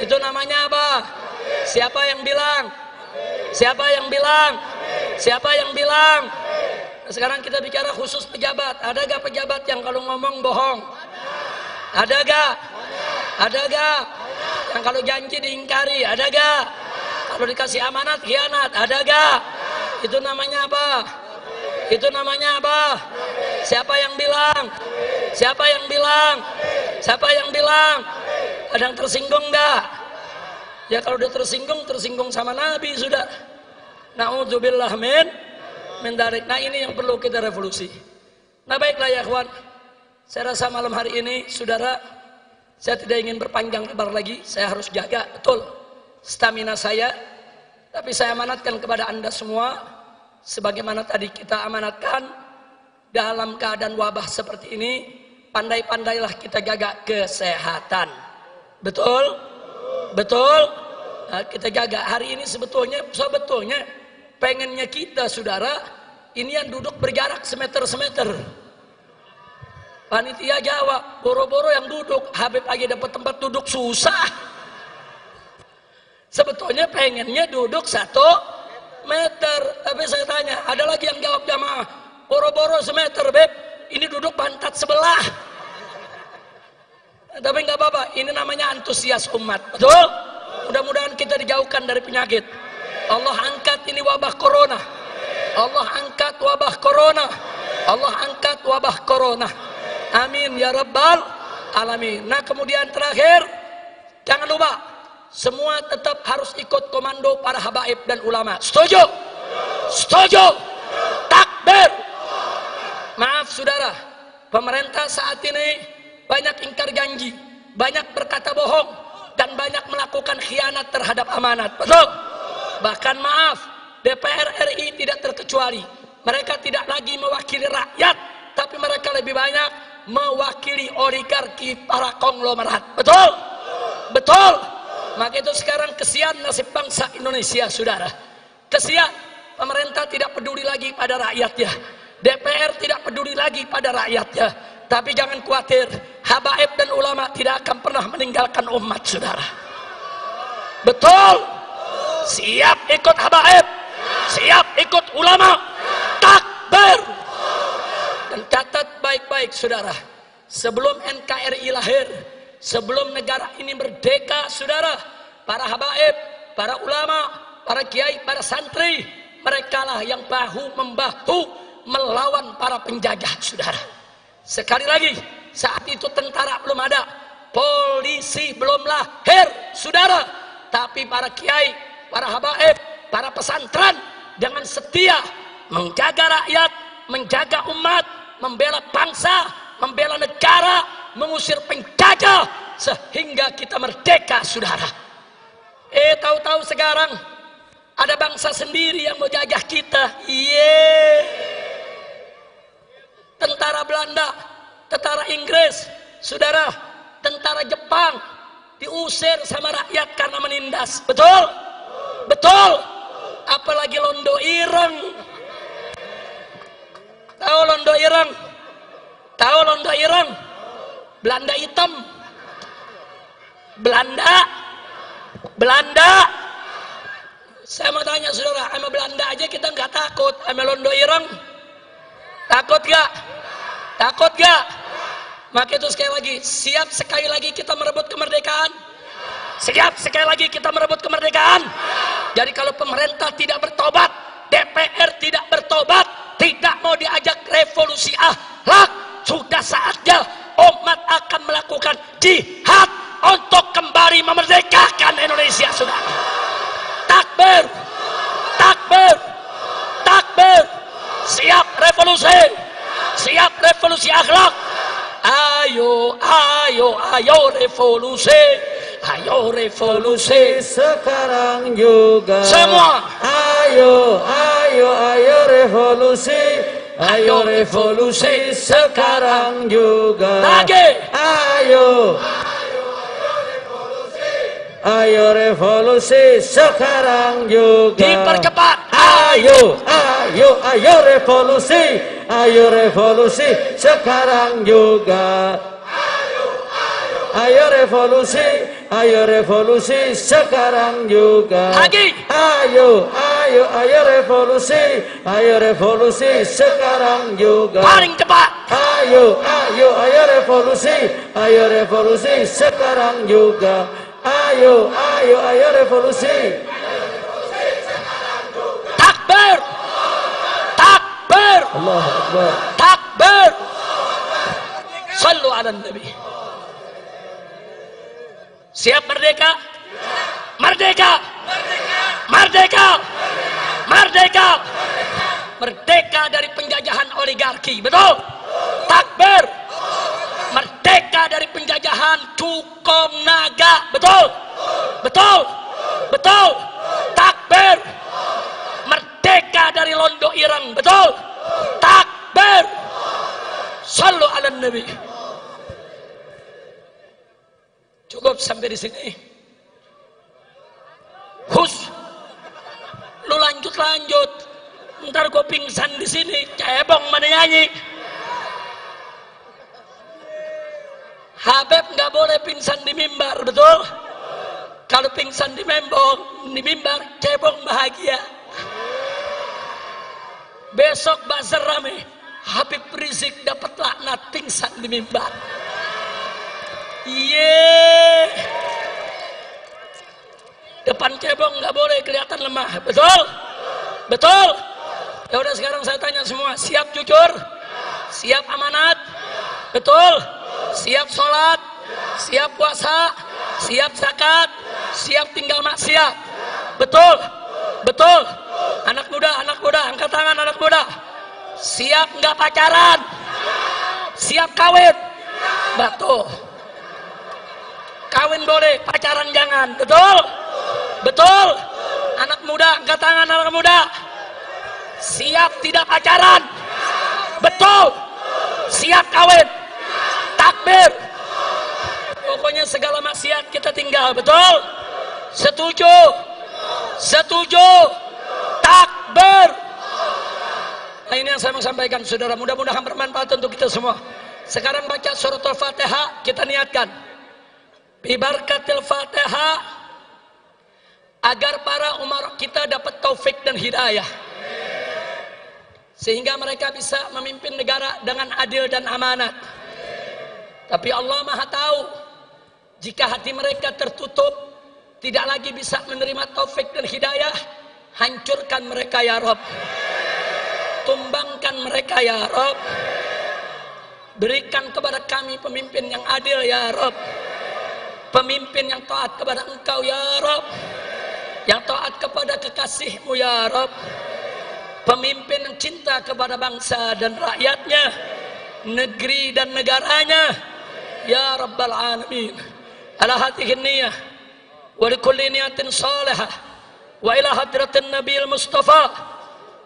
Itu namanya apa? Siapa yang bilang? Siapa yang bilang? Siapa yang bilang? Nah, sekarang kita bicara khusus pejabat. Ada gak pejabat yang kalau ngomong bohong? Ada gak? Ada gak? Yang kalau janji diingkari, ada gak? Kalau dikasih amanat khianat, ada gak? Itu namanya apa? Itu namanya apa? Siapa yang bilang? Siapa yang bilang? Siapa yang bilang? Ada yang tersinggung gak? Ya kalau udah tersinggung sama Nabi sudah. Na'udzubillah min dzalik. Nah ini yang perlu kita revolusi. Nah baiklah ya kawan, saya rasa malam hari ini saudara, saya tidak ingin berpanjang lebar lagi. Saya harus jaga betul stamina saya. Tapi saya amanatkan kepada anda semua, sebagaimana tadi kita amanatkan, dalam keadaan wabah seperti ini, pandai-pandailah kita jaga kesehatan. Betul? Betul? Nah, kita jaga. Hari ini sebetulnya pengennya kita saudara, ini yang duduk berjarak semeter. Panitia jawab, boro-boro yang duduk, Habib lagi dapat tempat duduk susah. Sebetulnya pengennya duduk 1 meter. Tapi saya tanya, ada lagi yang jawab jamaah, boro-boro semeter Beb, ini duduk pantat sebelah. Tapi nggak apa-apa, ini namanya antusias umat. Betul? Mudah-mudahan kita dijauhkan dari penyakit. Allah angkat ini wabah corona. Allah angkat wabah corona. Allah angkat wabah corona. Amin ya rabbal alamin. Nah kemudian terakhir, jangan lupa semua tetap harus ikut komando para habaib dan ulama. Setuju? Setuju? Takbir. Maaf saudara, pemerintah saat ini banyak ingkar janji, banyak berkata bohong, dan banyak melakukan khianat terhadap amanat. Betul? Bahkan maaf, DPR RI tidak terkecuali. Mereka tidak lagi mewakili rakyat, tapi mereka lebih banyak mewakili oligarki para konglomerat. Betul? Betul? Maka itu sekarang kesian nasib bangsa Indonesia saudara. Kesian, pemerintah tidak peduli lagi pada rakyatnya, DPR tidak peduli lagi pada rakyatnya. Tapi jangan khawatir, habaib dan ulama tidak akan pernah meninggalkan umat saudara. Betul? Siap ikut habaib, siap ikut ulama. Takbir. Dan catat baik-baik saudara, sebelum NKRI lahir, sebelum negara ini merdeka saudara, para habaib, para ulama, para kiai, para santri, merekalah yang bahu-membahu melawan para penjajah saudara. Sekali lagi, saat itu tentara belum ada, polisi belum lahir saudara, tapi para kiai, para habaib, para pesantren dengan setia menjaga rakyat, menjaga umat, membela bangsa, membela negara, mengusir penjajah sehingga kita merdeka saudara. Tahu-tahu sekarang ada bangsa sendiri yang mau jajah kita. Tentara Belanda, tentara Inggris saudara, tentara Jepang diusir sama rakyat karena menindas. Betul? Betul? Apalagi Londo Ireng. Tahu Londo Ireng? Tahu Londo Ireng? Belanda hitam. Belanda. Saya mau tanya saudara, sama Belanda aja kita nggak takut, sama Londo Ireng takut gak? Takut gak? Maka itu sekali lagi, siap sekali lagi kita merebut kemerdekaan? Siap sekali lagi kita merebut kemerdekaan? Jadi kalau pemerintah tidak bertobat, DPR tidak bertobat, tidak mau diajak revolusi akhlak, sudah saatnya umat akan melakukan jihad untuk kembali memenangkan takbir, takbir, takbir. Siap revolusi, siap revolusi akhlak. Ayo, ayo, ayo revolusi, ayo revolusi sekarang juga. Semua. Ayo, ayo, ayo revolusi, ayo revolusi sekarang juga. Lagi. Ayo, ayo revolusi sekarang juga. Dipercepat. Ayo, ayo, ayo revolusi, ayo revolusi sekarang juga. Ayo revolusi, ayo revolusi sekarang juga. Lagi. Ayo, ayo, ayo revolusi, ayo revolusi sekarang juga. Paling cepat. Ayo, ayo, ayo revolusi sekarang juga. Ayo, ayo, ayo revolusi. Takbir, takbir, Allahu Akbar. takbir. Sallu ala Nabi. Siap merdeka? Merdeka! Merdeka! Merdeka! Merdeka dari penjajahan oligarki, betul? Takbir! Merdeka dari penjajahan cukong naga, betul? Betul? Betul? Takbir! Merdeka dari londo ireng, betul? Takbir! Sallu ala Nabi. Cukup sampai di sini. Hus, lu lanjut. Ntar gue pingsan di sini. Cebong mana nyanyi. Habib nggak boleh pingsan di mimbar, betul? Kalau pingsan di mimbar, cebong bahagia. Besok bazar rame. Habib Rizik dapat laknat pingsan di mimbar. Iya. Depan cebong nggak boleh kelihatan lemah, betul? Betul? Ya udah sekarang saya tanya semua, siap jujur? Siap amanat? Betul? Siap sholat? Siap puasa? Siap zakat? Siap tinggal maksiat? Betul? Betul? Anak muda, angkat tangan anak muda. Siap nggak pacaran? Siap kawin? Betul. Kawin boleh, pacaran jangan. Betul? Betul? Anak muda, angkat tangan anak muda. Siap tidak pacaran? Betul? Siap kawin? Takbir. Pokoknya segala maksiat kita tinggal. Betul? Setuju? Setuju? Takbir. Nah, ini yang saya mau sampaikan, saudara. Mudah-mudahan bermanfaat untuk kita semua. Sekarang baca surat Al-Fatihah, kita niatkan bibarkatil Fatihah agar para umar kita dapat taufik dan hidayah, sehingga mereka bisa memimpin negara dengan adil dan amanat. Tapi Allah Maha tahu, jika hati mereka tertutup, tidak lagi bisa menerima taufik dan hidayah. Hancurkan mereka ya Rabb, tumbangkan mereka ya Rabb. Berikan kepada kami pemimpin yang adil ya Rabb, pemimpin yang taat kepada Engkau ya Rabb, yang taat kepada kekasih-Mu ya Rabb, pemimpin yang cinta kepada bangsa dan rakyatnya, negeri dan negaranya ya Rabbal Alamin. Ala hadhihi niyah wa likulli niyatin salihah wa ila hadratin Nabiil Mustafa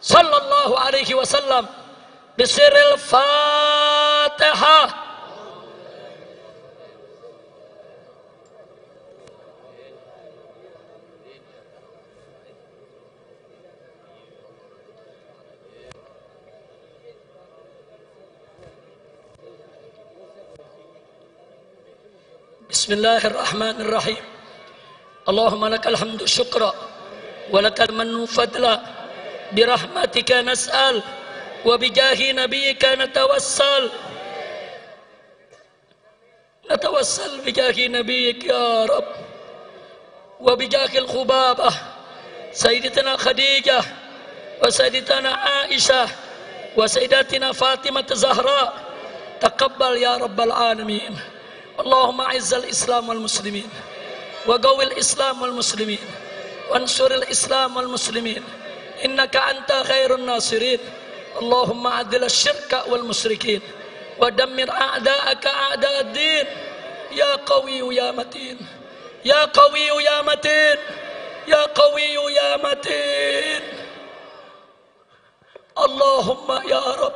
sallallahu alaihi wasallam bisiril Fatihah. Bismillahirrahmanirrahim. Allahumma lakal hamdu syukra wa lakal mannu fadla birahmatika nas'al wa bijahi nabiyyika natawassal bijahi nabiyyika ya Rabb wa bijahi al-khubabah sayyidatina Khadijah wa sayyidatina Aisyah wa sayyidatina Fatimah Zahra. Taqabbal ya Rabbal Alamin. Allahumma a'izzal Islam wal muslimin wa qawwil Islam wal muslimin وانصر الإسلام والمسلمين إنك أنت خير الناصرين اللهم أذل الشرك والمشركين ودمر أعداءك أعداء الدين يا قوي يا متين يا قوي يا متين يا قوي يا متين اللهم يا رب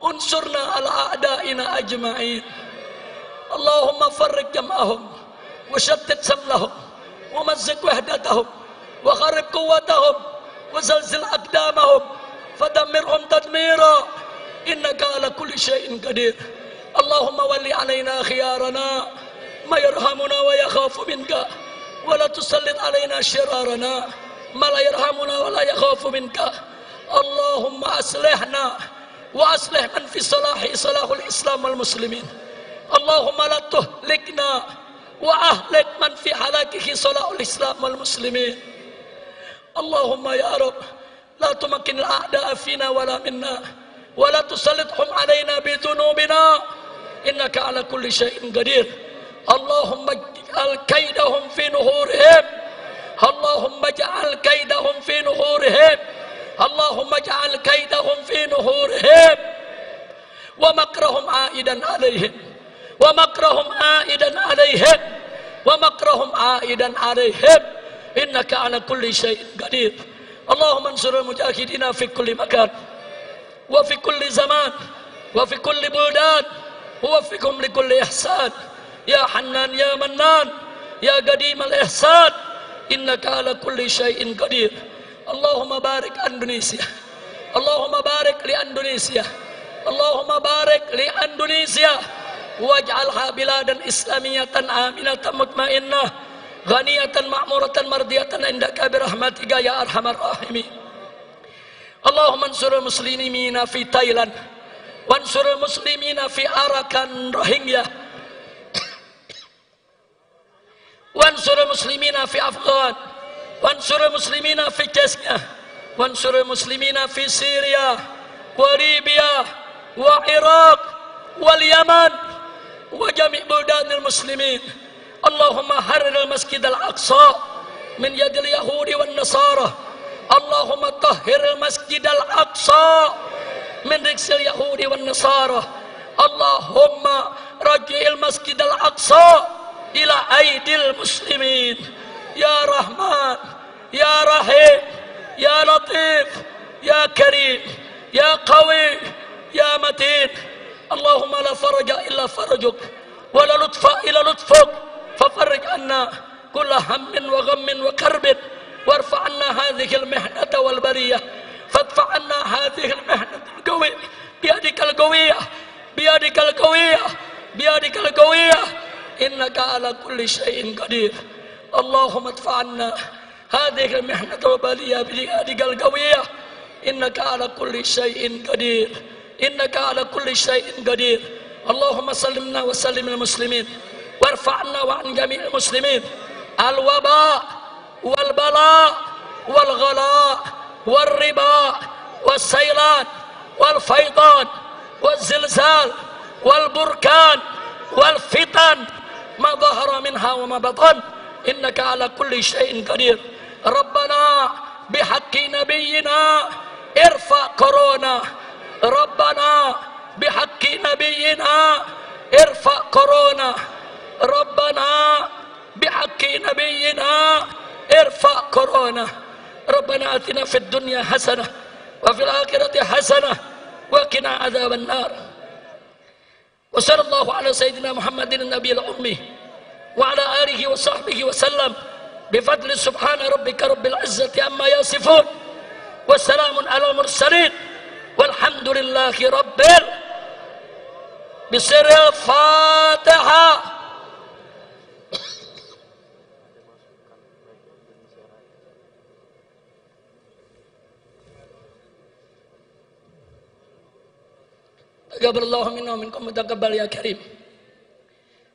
انصرنا على أعدائنا أجمعين اللهم فرق جمعهم وشتت سملهم ومزق وحدتهم وخرب قوتهم وزلزل أقدامهم فدمرهم تدميرا إنك على كل شيء قدير اللهم ولي علينا خيارنا ما يرحمنا ويخاف منك ولا تسلط علينا شرارنا ما لا يرحمنا ولا يخاف منك اللهم أصلحنا وأصلح من في صلاحه صلاح الإسلام والمسلمين اللهم لا تهلكنا وأهلك من في هلاكه صلاح الإسلام والمسلمين اللهم يا رب لا تمكن الأعداء فينا ولا منا ولا تسلطهم علينا بذنوبنا إنك على كل شيء قدير اللهم اجعل كيدهم في نحورهم اللهم اجعل كيدهم في نحورهم اللهم اجعل كيدهم في نحورهم ومكرهم عائدا عليهم ومكرهم عائدا عليهم ومكرهم عائدا عليهم إنك على كل شيء قدير اللهم انصر المجاهدين في كل مكان وفي كل زمان وفي كل بلدان ووفقهم لكل إحسان يا حنان يا منان يا قديم الإحسان إنك على كل شيء قدير اللهم بارك أندونيسيا اللهم بارك لأندونيسيا اللهم بارك لأندونيسيا واجعلها بلادا إسلامية آمنة مطمئنة غنية معمورة مرضية عندك برحمتك يا أرحم الراحمين اللهم انصر المسلمين في تايلاند وانصر المسلمين في أراكان روهينجيا وانصر المسلمين في أفغان وانصر المسلمين في تشيكيا وانصر المسلمين في سوريا وليبيا وعراق واليمن وجميع بلدان المسلمين اللهم حرر المسجد الأقصى من يد اليهود والنصارى اللهم طهر المسجد الأقصى من رجس اليهود والنصارى اللهم رجع المسجد الأقصى إلى أيدي المسلمين يا رحمن يا رحيم يا لطيف يا كريم يا قوي يا متين اللهم لا فرج إلا فرجك ولا لطف إلا لطفك ففرج عنا كل هم وغم وكرب وارفع عنا هذه المحنة والبرية فادفع عنا هذه المحنة القوية بيدك القوية بيدك القوية بيدك القوية إنك على كل شيء قدير اللهم ادفع عنا هذه المحنة والبرية بيدك القوية إنك على كل شيء قدير إنك على كل شيء قدير اللهم سلمنا وسلم المسلمين وارفعنا وعن جميع المسلمين الوباء والبلاء والغلاء والربا والسيلان والفيضان والزلزال والبركان والفتن ما ظهر منها وما بطن إنك على كل شيء قدير ربنا بحق نبينا ارفع كورونا ربنا بحق نبينا ارفع كورونا ربنا بحق نبينا ارفع كورونا ربنا آتنا في الدنيا حسنة وفي الآخرة حسنة وقنا عذاب النار وصلى الله على سيدنا محمد النبي الأمي وعلى آله وصحبه وسلم بفضل سبحان ربك رب العزة عما يصفون والسلام على المرسلين والحمد لله رب بسر الفاتحة. Taqabbalallahu minna wa minkum taqabbal ya karim.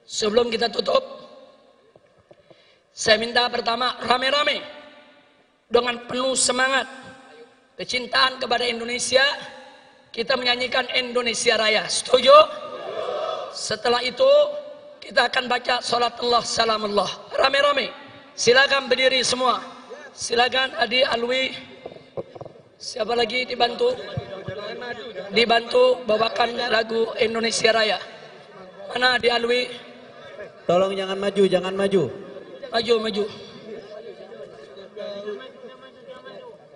Sebelum kita tutup, saya minta pertama rame-rame dengan penuh semangat kecintaan kepada Indonesia, kita menyanyikan Indonesia Raya. Setuju? Setelah itu kita akan baca salatullah salamullah. Rame-rame. Silakan berdiri semua. Silakan Adi Alwi. Siapa lagi dibantu? Dibantu bawakan lagu Indonesia Raya. Mana Adi Alwi? Tolong jangan maju, jangan maju. Maju, maju.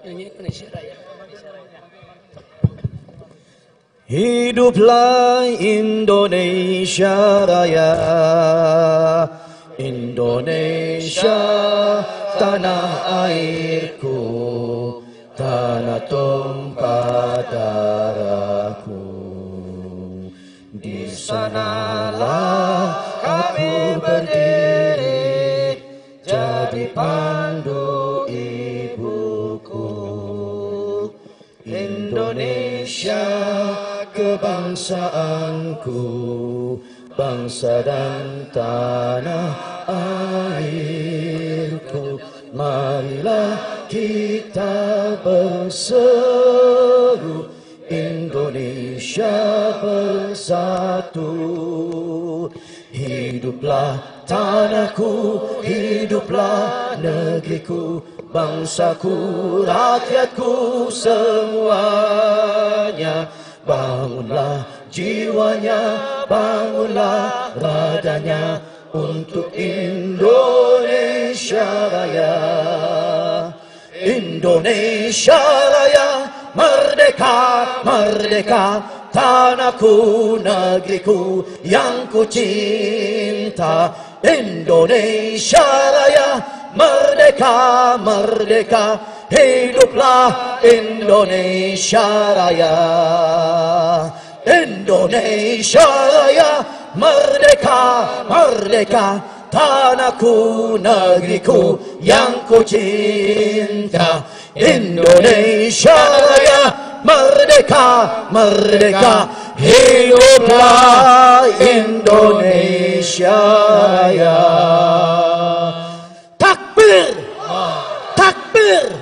Nyanyi Indonesia Raya. Hiduplah Indonesia Raya, Indonesia tanah airku, tanah tumpah darahku. Di sanalah aku berdiri, jadi pandu ibuku. Indonesia kebangsaanku, bangsa dan tanah airku. Marilah kita berseru, Indonesia bersatu. Hiduplah tanahku, hiduplah negeriku, bangsaku, rakyatku semuanya. Bangunlah jiwanya, bangunlah radanya untuk Indonesia Raya. Indonesia Raya, merdeka, merdeka, tanahku, negeriku yang ku cinta. Indonesia Raya, merdeka, merdeka, hiduplah Indonesia Raya. Indonesia Raya, merdeka, merdeka, tanahku, negeriku yang ku cinta. Indonesia Raya, merdeka, merdeka, hiduplah Indonesia Raya. Takbir, takbir,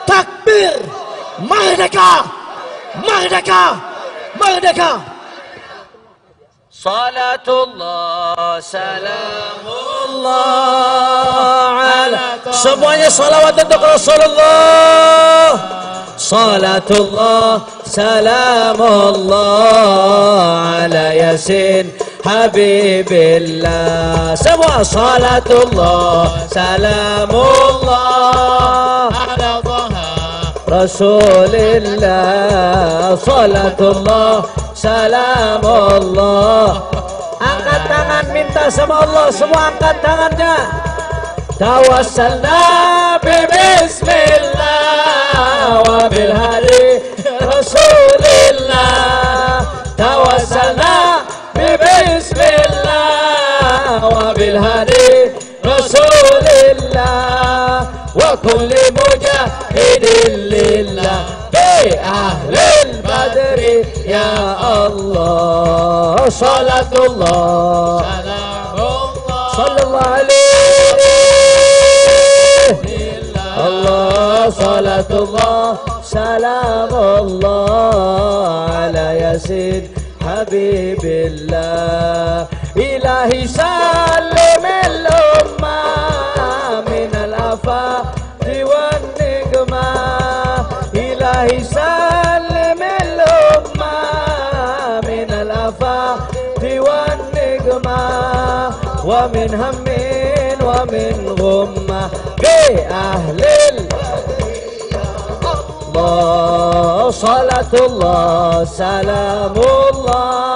takbir, merdeka, merdeka, merdeka. Salatullah, salamullah ala. Semuanya salawat untuk Rasulullah. Salatullah, salamullah ala Yasin Habibillah. Semua salatullah, salamullah ala Rasulillah. Salatullah, salamullah. Angkat tangan minta sama Allah, semua angkat tangannya. Tawassalna bismillah wa bil hadi Rasulillah. Tawassalna bismillah wa bil hadi Rasulillah wa kulli mujahidin lillah bi ahlil badri ya Allah. Salatullah, salamullah, sallallahu alaihi Allah. Salatullah, salamullah ala Yasin Habibillah. Ilahi salim al-ummah min al-afati wan nikmah. Ilahi salim al-ummah min al-afati wan nikmah. Wa min hammin wa min ghummah bi ahlil Allah. Salatullah, salamullah.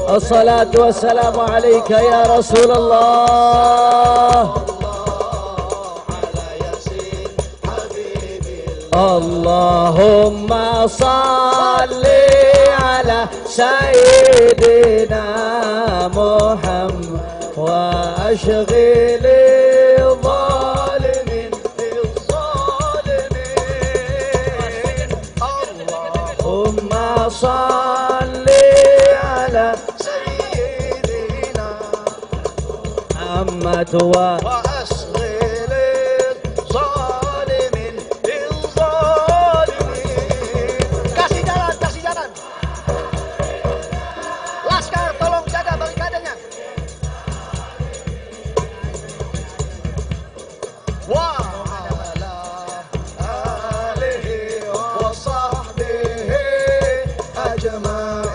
Assalatu wassalamu alayka ya Rasulullah. Allahumma salli ala Sayyidina Muhammad wa ashghili zalimin bizzalimin. Allahumma salli ala Sayyidina Muhammad wa وعلى آله وصحبه أجمعين.